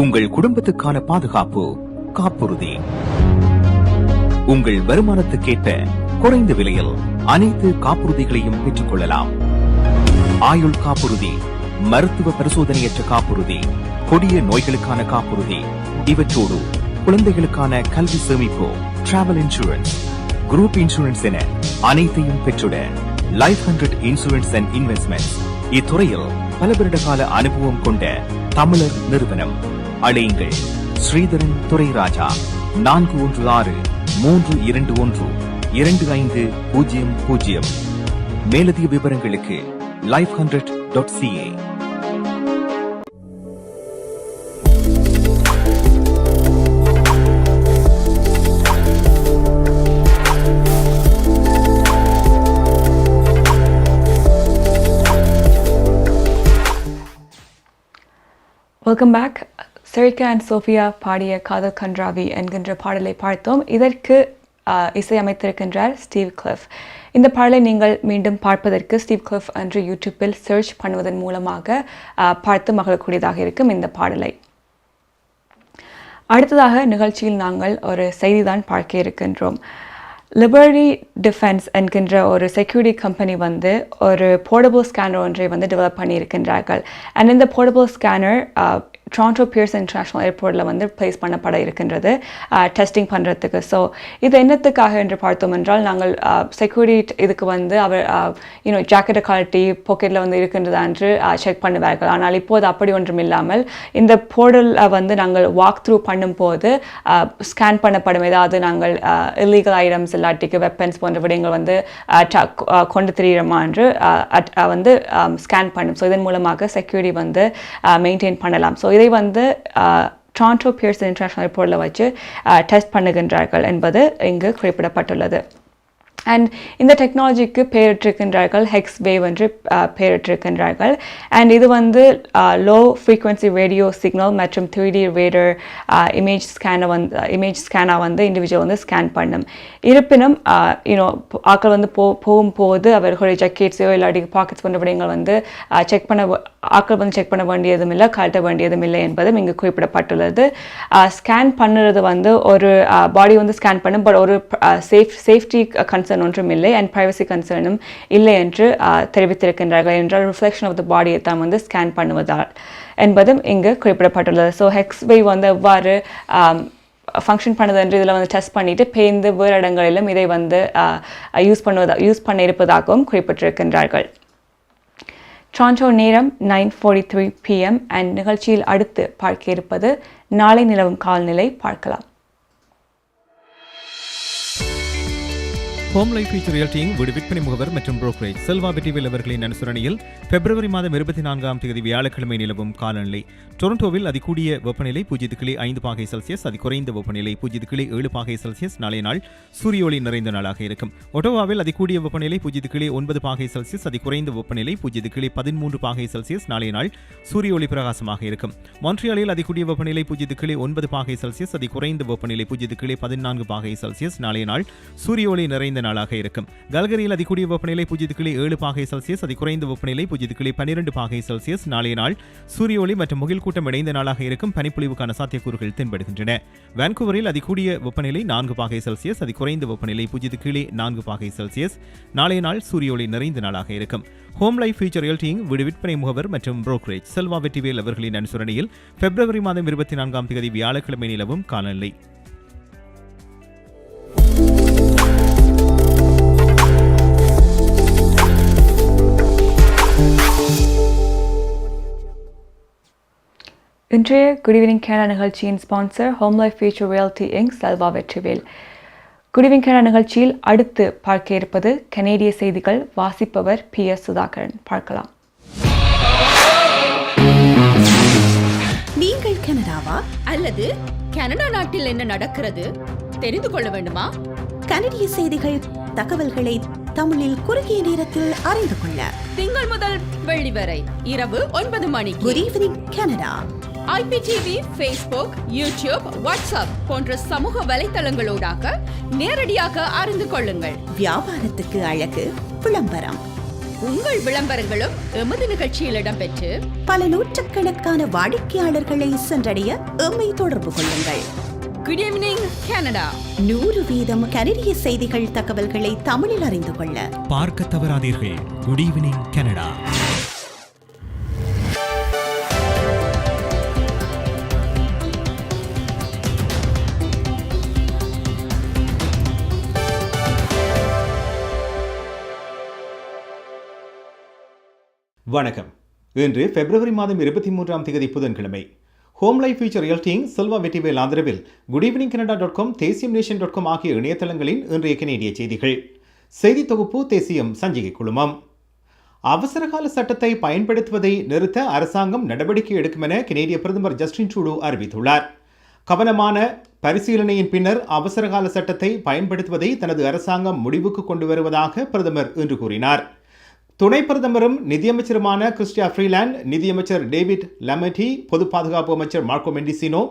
உங்கள் குடும்பத்துக்கான பாதுகாப்பு காப்புறுதி. உங்கள் வருமானத்துக்கேற்ற குறைந்த விலையில் அனைத்து காப்புறுதிகளையும் பெற்றுக் கொள்ளலாம். ஆயுள் காப்புறுதி, மருத்துவ பரிசோதனையற்ற காப்புறுதி, கொடிய நோய்களுக்கான காப்புறுதி, இவற்றோடு குழந்தைகளுக்கான கல்வி சேமிப்பு, டிராவல் இன்சூரன்ஸ், குரூப் இன்சூரன்ஸ் என அனைத்தையும் பெற்றுட லைஃப் 100 இன்சூரன்ஸ் அண்ட் இன்வெஸ்ட்மெண்ட்ஸ் இத்துறையில் பல வருட கால அனுபவம் கொண்ட தமிழர் நிறுவனம். அழையுங்கள் ஸ்ரீதரன் துரைராஜா 416-321-2500. மேலதிக விவரங்களுக்கு life100.ca. Welcome back. Sarika and Sofia பாடிய காதல் கன்றாவி என்கின்ற பாடலை பார்த்தோம். இதற்கு இசையமைத்திருக்கின்றார் ஸ்டீவ் கிளிஃப். இந்த பாடலை நீங்கள் மீண்டும் பார்ப்பதற்கு ஸ்டீவ் கிளிஃப் என்று யூடியூப்பில் சர்ச் பண்ணுவதன் மூலமாக பார்த்து மகிழக்கூடியதாக இருக்கும் இந்த பாடலை. அடுத்ததாக நிகழ்ச்சியில் நாங்கள் ஒரு செய்திதான் பார்க்க இருக்கின்றோம். லிபர்டி டிஃபென்ஸ் என்கின்ற ஒரு செக்யூரிட்டி கம்பெனி வந்து ஒரு போர்ட்டபிள் ஸ்கேனர் ஒன்றை வந்து டெவலப் பண்ணியிருக்கின்றார்கள். அண்ட் இந்த portable scanner Toronto Pearson international ஏர்போர்ட்டில் வந்து பிளேஸ் பண்ணப்பட இருக்கின்றது டெஸ்டிங் பண்ணுறதுக்கு. ஸோ இது என்னத்துக்காக என்று பார்த்தோம் என்றால், நாங்கள் செக்யூரிட்டி இதுக்கு வந்து அவர் ஜாக்கெட்டை கழட்டி பாக்கெட்டில் வந்து இருக்கின்றதா என்று செக் பண்ணுவார்கள். ஆனால் இப்போது அப்படி ஒன்றும் இல்லாமல் இந்த போர்ட்டலில் வந்து நாங்கள் வாக் த்ரூ பண்ணும்போது ஸ்கேன் பண்ணப்படும் ஏதாவது நாங்கள் இல்லீகல் ஐட்டம்ஸ் இல்லாட்டிக்கு வெப்பன்ஸ் போன்ற விடயங்கள் வந்து கொண்டு திரியிறோமா என்று வந்து ஸ்கேன் பண்ணும். ஸோ இதன் மூலமாக செக்யூரிட்டி வந்து மெயின்டைன் பண்ணலாம். ஸோ இதை வந்து டொரண்டோ பியர்ஸ் இன்டர்நேஷ்னல் ஏர்போர்ட்டில் வச்சு டெஸ்ட் பண்ணுகின்றார்கள் என்பது இங்கு குறிப்பிடப்பட்டுள்ளது. அண்ட் இந்த டெக்னாலஜிக்கு பெயரிட்டிருக்கின்றார்கள் ஹெக்ஸ் வேவ் என்று பெயரிட்டிருக்கின்றார்கள். அண்ட் இது வந்து லோ ஃப்ரீக்வன்சி ரேடியோ சிக்னல் மற்றும் 3D ரேடர் இமேஜ் ஸ்கேனாக வந்து இண்டிவிஜுவல் வந்து ஸ்கேன் பண்ணும். இருப்பினும் ஆக்கள் வந்து போகும்போது அவர்களுடைய ஜக்கெட்ஸையோ இல்லாட்டி பாக்கெட்ஸ் போன்ற விடயங்கள் வந்து ஆக்கள் வந்து செக் பண்ண வேண்டியதும் இல்லை, கழட்ட வேண்டியதும் இல்லை என்பதும் இங்கு குறிப்பிடப்பட்டுள்ளது. ஸ்கேன் பண்ணுறது வந்து ஒரு பாடி வந்து ஸ்கேன் பண்ணும், பட் ஒரு சேஃப்டி கன்சர்ன் ஒன்றும் இல்லை அண்ட் பிரைவசி கன்சர்னும் இல்லை என்று தெரிவித்திருக்கின்றார்கள். என்றால் ரிஃப்ளெக்ஷன் ஆஃப் த பாடியை தான் வந்து ஸ்கேன் பண்ணுவதால் என்பதும் இங்கு குறிப்பிடப்பட்டுள்ளது. ஸோ ஹெக்ஸ் வேவ் வந்து எவ்வாறு ஃபங்க்ஷன் பண்ணுது என்று இதில் வந்து டெஸ்ட் பண்ணிவிட்டு பேருந்து வேறு இடங்களிலும் இதை வந்து யூஸ் பண்ண இருப்பதாகவும் குறிப்பிட்டிருக்கின்றார்கள். டொரண்டோ நேரம் 9:43 PM அண்ட் நிகழ்ச்சியில் அடுத்து பார்க்க இருப்பது நாளை நிலவும் காலநிலை பார்க்கலாம். ஹோம் லைஃப் ஃபியூச்சர் ரியல்டிங் வீடு விற்பனை முகவர் மற்றும் புரோக்கரேஜ் செல்வா வெற்றிவேல் அவர்களின் அனுசரணையில் பிப்ரவரி மாதம் 24 வியாழக்கிழமை நிலவும் காலநிலை. டொரண்டோவில் அதிகூடிய வெப்பநிலை 0.5°C, அதிகுறைந்த வெப்பநிலை 0.7°C நாளைய நாள் சூரிய ஒளி நிறைந்த நாளாக இருக்கும். ஒட்டோவாவில் அதிகூடிய வெப்பநிலை 0.9°C, அதிகுறைந்த வெப்பநிலை 0.13°C நாளைய நாள் சூரிய ஒளி பிரகாசமாக இருக்கும். மான்ட்ரியாலில் அதிகூடிய வெப்பநிலை 0.9°C, அதிகுறைந்த வெப்பநிலை 0.14°C நாளைய நாள் சூரிய ஒளி நிறைந்த நாளாக இருக்கும். கல்கரியில் அதிகூடிய வெப்பநிலை 0.7°C, அதிகுறைந்த வெப்பநிலை 0.12°C நாளைய நாள் சூரிய ஒளி மற்றும் முகில் கூட்டம் இணைந்த நாளாக இருக்கும். பனிப்பொழிவுக்கான சாத்தியக்கூறுகள் தென்படுகின்றன. வான்கூவரில் அதிகூடிய வெப்பநிலை 4°C, அதிகுறைந்த வெப்பநிலை 0.4°C நாளைய நாள் சூரிய ஒளி நிறைந்த நாளாக இருக்கும். ஹோம் லைஃப் ஃபியூச்சர் ரியல்டிங் வீடு விற்பனை முகவர் மற்றும் புரோக்கரேஜ் செல்வா வெற்றிவேல் அவர்களின் அனுசரணையில் பிப்ரவரி மாதம் 24 வியாழக்கிழமை நிலவும் காலநிலை. இன்றைய குட் ஈவினிங் கேனா நிகழ்ச்சியின் sponsor home life future realty inc Selva Vetrivel. Good evening Canada நிகழ்ச்சியில் அடுத்து பார்க்க இருப்பது கனேடிய செய்திகள். வாசிப்பவர் Ps. சுதாகரன். பார்க்கலாம். நீங்கள் கனடாவா அல்லது கனடா நாட்டில் என்ன நடக்கிறது தெரிந்து கொள்ள வேண்டுமா? கனடிய செய்திகள் தகவல்களை தமிழில் குறுகிய நேரத்தில் அறிந்து கொள்ள திங்கள் முதல் வெள்ளி வரை இரவு 9 மணிக்கு good evening Canada IPTV, Facebook, YouTube, WhatsApp போன்ற சமூக வலைத்தளங்களோடாக நேரடியாக அறிந்து கொள்ளுங்கள். வியாபாரத்துக்கு அழகு விளம்பரம். உங்கள் விளம்பரங்களும் எமது நிகழ்ச்சியில் இடம்பெற்று பல நூற்றுக்கணக்கான வாடிக்கையாளர்களை சென்றடைய எம்மை தொடர்பு கொள்ளுங்கள். Good evening Canada. 100% கனடிய செய்திகள் தகவல்களை தமிழில் அறிந்து கொள்ள பார்க்க தவறாதீர்கள். Good evening Canada. வணக்கம். இன்று பிப்ரவரி மாதம் 23ஆம் தேதி புதன்கிழமை. Home life future realty inc Selva Vetrivel ஆதரவில் goodevningcanada.com தேசியம்நேஷன்.com ஆகிய இணையதளங்களின் இன்றைய கனேடிய செய்திகள். செய்தி தொகுப்பு தேசியம் சஞ்சிகை குழுமம். அவசரகால சட்டத்தை பயன்படுத்துவதை நிறுத்த அரசாங்கம் நடவடிக்கை எடுக்கும் என கனேடிய பிரதமர் ஜஸ்டின் ட்ரூடோ அறிவித்துள்ளார். கவனமான பரிசீலனையின் பின்னர் அவசரகால சட்டத்தை பயன்படுத்துவதை தனது அரசாங்கம் முடிவுக்கு கொண்டு வருவதாக பிரதமர் இன்று கூறினார். துணை பிரதமரும் நிதியமைச்சருமான கிறிஸ்டியா ஃப்ரீலாண்ட், நிதியமைச்சர் டேவிட் லமெட்டி, பொது பாதுகாப்பு அமைச்சர் மார்க்கோ மெண்டிசினோ,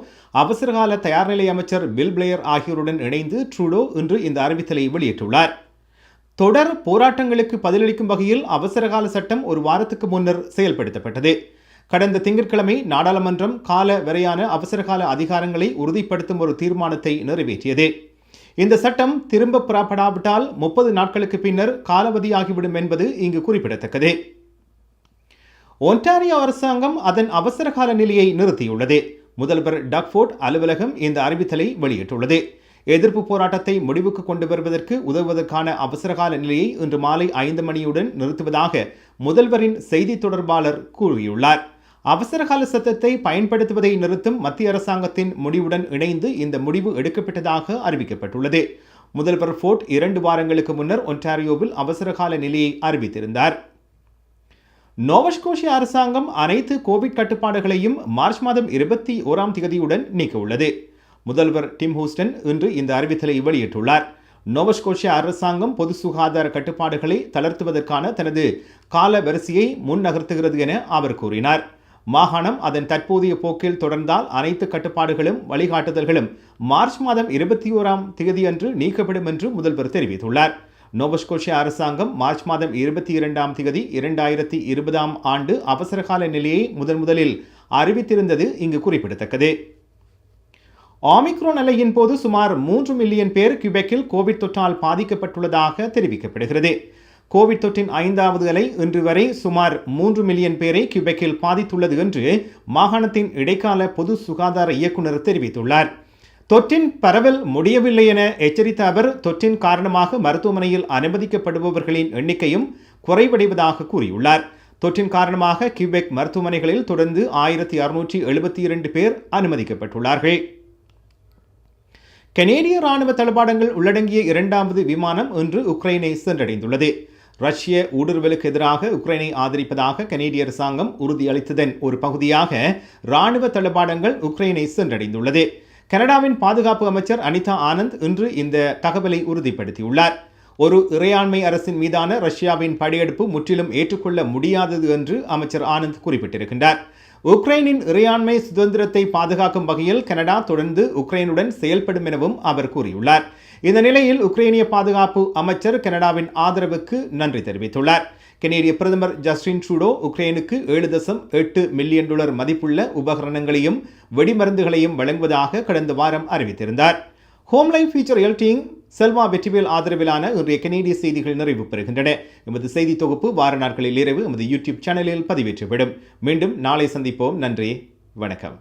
அவசரகால தயார்நிலை அமைச்சர் பில் பிளேயர் ஆகியோருடன் இணைந்து ட்ரூடோ இன்று இந்த அறிவித்தலை வெளியிட்டுள்ளார். தொடர் போராட்டங்களுக்கு பதிலளிக்கும் வகையில் அவசரகால சட்டம் ஒரு வாரத்துக்கு முன்னர் செயல்படுத்தப்பட்டது. கடந்த திங்கட்கிழமை நாடாளுமன்றம் கால வரையான அவசரகால அதிகாரங்களை உறுதிப்படுத்தும் ஒரு தீர்மானத்தை நிறைவேற்றியது. இந்த சட்டம் திரும்ப பெறப்படாவிட்டால் 30 நாட்களுக்கு பின்னர் காலாவதியாகிவிடும் என்பது இங்கு குறிப்பிடத்தக்கது. ஒன்டாரியோ அரசாங்கம் அதன் அவசரகால நிலையை நிறுத்தியுள்ளது. முதல்வர் டக்ஃபோர்ட் அலுவலகம் இந்த அறிவித்தலை வெளியிட்டுள்ளது. எதிர்ப்பு போராட்டத்தை முடிவுக்கு கொண்டு வருவதற்கு உதவுவதற்கான அவசரகால நிலையை இன்று மாலை 5 மணியுடன் நிறுத்துவதாக முதல்வரின் செய்தி தொடர்பாளர் கூறியுள்ளார். அவசரகால சட்டத்தை பயன்படுத்துவதை நிறுத்தும் மத்திய அரசாங்கத்தின் முடிவுடன் இணைந்து இந்த முடிவு எடுக்கப்பட்டதாக அறிவிக்கப்பட்டுள்ளது. முதல்வர் ஃபோர்ட் 2 வாரங்களுக்கு முன்னர் ஒன்டாரியோவில் அவசரகால நிலையை அறிவித்திருந்தார். நோவஸ்கோஷியா அரசாங்கம் அனைத்து கோவிட் கட்டுப்பாடுகளையும் மார்ச் மாதம் 21ஆம் தேதியுடன் நீக்க உள்ளது. முதல்வர் டிம் ஹூஸ்டன் இன்று இந்த அறிவித்தலை வெளியிட்டுள்ளார். நோவஸ்கோஷியா அரசாங்கம் பொது சுகாதார கட்டுப்பாடுகளை தளர்த்துவதற்கான தனது கால வரிசையை முன்னகர்த்துகிறது என அவர் கூறினார். மாகாணம் அதன் தற்போதைய போக்கில் தொடர்ந்தால் அனைத்து கட்டுப்பாடுகளும் வழிகாட்டுதல்களும் மார்ச் மாதம் 21ஆம் தேதி அன்று நீக்கப்படும் என்று முதல்வர் தெரிவித்துள்ளார். நோவஸ்கோஷியா அரசாங்கம் மார்ச் மாதம் 22ஆம் தேதி 2020ஆம் ஆண்டு அவசரகால நிலையை முதலில் அறிவித்திருந்தது இங்கு குறிப்பிடத்தக்கது. ஆமிக்ரோன் அலையின் போது சுமார் 3 மில்லியன் பேர் கியூபெக்கில் கோவிட் தொற்றால் பாதிக்கப்பட்டுள்ளதாக தெரிவிக்கப்படுகிறது. கோவிட் தொற்றின் 5வது அலை இன்று வரை சுமார் 3 மில்லியன் பேரை கியூபெக்கில் பாதித்துள்ளது என்று மாகாணத்தின் இடைக்கால பொது சுகாதார இயக்குநர் தெரிவித்துள்ளார். தொற்றின் பரவல் முடியவில்லை என எச்சரித்த அவர் தொற்றின் காரணமாக மருத்துவமனையில் அனுமதிக்கப்படுபவர்களின் எண்ணிக்கையும் குறைவடைவதாக கூறியுள்ளார். தொற்றின் காரணமாக கியூபெக் மருத்துவமனைகளில் தொடர்ந்து 1672 பேர் அனுமதிக்கப்பட்டுள்ளார்கள். கனேடிய ராணுவ தளபாடங்கள் உள்ளடங்கிய 2வது விமானம் இன்று உக்ரைனை சென்றடைந்துள்ளது. ரஷ்ய ஊடுருவலுக்கு எதிராக உக்ரைனை ஆதரிப்பதாக கனேடிய அரசாங்கம் உறுதியளித்ததன் ஒரு பகுதியாக ராணுவ தளபாடங்கள் உக்ரைனை சென்றடைந்துள்ளது. கனடாவின் பாதுகாப்பு அமைச்சர் அனிதா ஆனந்த் இன்று இந்த தகவலை உறுதிப்படுத்தியுள்ளார். ஒரு இறையாண்மை அரசின் மீதான ரஷ்யாவின் படையெடுப்பு முற்றிலும் ஏற்றுக்கொள்ள முடியாதது என்று அமைச்சர் ஆனந்த் குறிப்பிட்டிருக்கின்றார். உக்ரைனின் இறையாண்மை சுதந்திரத்தை பாதுகாக்கும் வகையில் கனடா தொடர்ந்து உக்ரைனுடன் செயல்படும் எனவும் அவர் கூறியுள்ளார். இந்த நிலையில் உக்ரைனிய பாதுகாப்பு அமைச்சர் கனடாவின் ஆதரவுக்கு நன்றி தெரிவித்துள்ளார். கனேடிய பிரதமர் ஜஸ்டின் ட்ரூடோ உக்ரைனுக்கு $7.8 மில்லியன் மதிப்புள்ள உபகரணங்களையும் வெடிமருந்துகளையும் வழங்குவதாக கடந்த வாரம் அறிவித்திருந்தார். Home life future realty inc Selva Vetrivel ஆதரவிலான இன்றைய கனேடிய செய்திகள் நிறைவு பெறுகின்றன. எமது செய்தி தொகுப்பு வார நாட்களில் இரவு எமது யூடியூப் சேனலில் பதிவேற்றப்படும். மீண்டும் நாளை சந்திப்போம். நன்றி, வணக்கம்.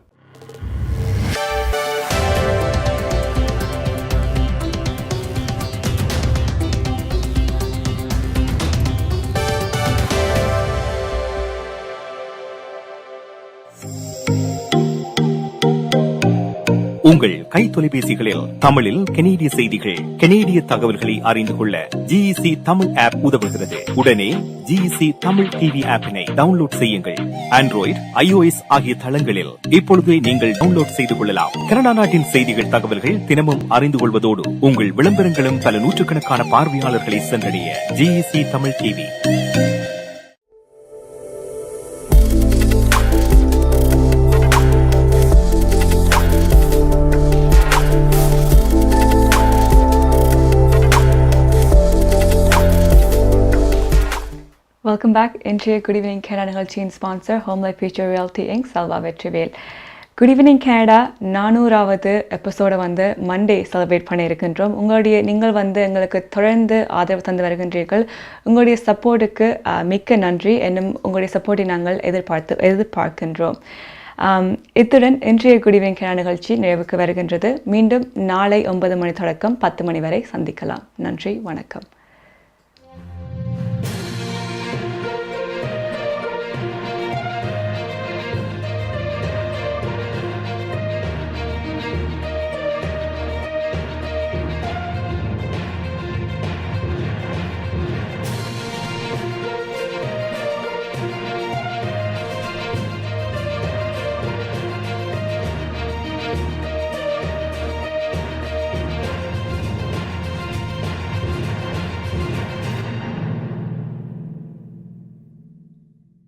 உங்கள் கை தொலைபேசிகளில் தமிழில் கனேடிய செய்திகள், கனேடிய தகவல்களை அறிந்து கொள்ள GEC தமிழ் ஆப் உதவுகிறது. உடனே GEC தமிழ் டிவி ஆப்பினை டவுன்லோட் செய்யுங்கள். ஆண்ட்ராய்டு, iOS ஆகிய தளங்களில் இப்பொழுதே நீங்கள் டவுன்லோட் செய்து கொள்ளலாம். கனடா நாட்டின் செய்திகள், தகவல்கள் தினமும் அறிந்து கொள்வதோடு உங்கள் விளம்பரங்களும் பல நூற்றுக்கணக்கான பார்வையாளர்களை சென்றடைய GEC Tamil TV. Welcome back. இன்றைய Good Evening Canada நிகழ்ச்சியின் sponsor home life future realty inc Selva Vetrivel. Good evening Canada 400வது எபிசோடை மண்டே செலிப்ரேட் பண்ணியிருக்கின்றோம். நீங்கள் எங்களுக்கு தொடர்ந்து ஆதரவு தந்து வருகின்றீர்கள். உங்களுடைய சப்போர்ட்டுக்கு மிக்க நன்றி. என்னும் உங்களுடைய சப்போர்ட்டை நாங்கள் எதிர்பார்க்கின்றோம். இத்துடன் இன்றைய குட் ஈவினிங் கனடா நிகழ்ச்சி நிறைவுக்கு வருகின்றது. மீண்டும் நாளை 9 மணி தொடக்கம் 10 மணி வரை சந்திக்கலாம். நன்றி, வணக்கம்.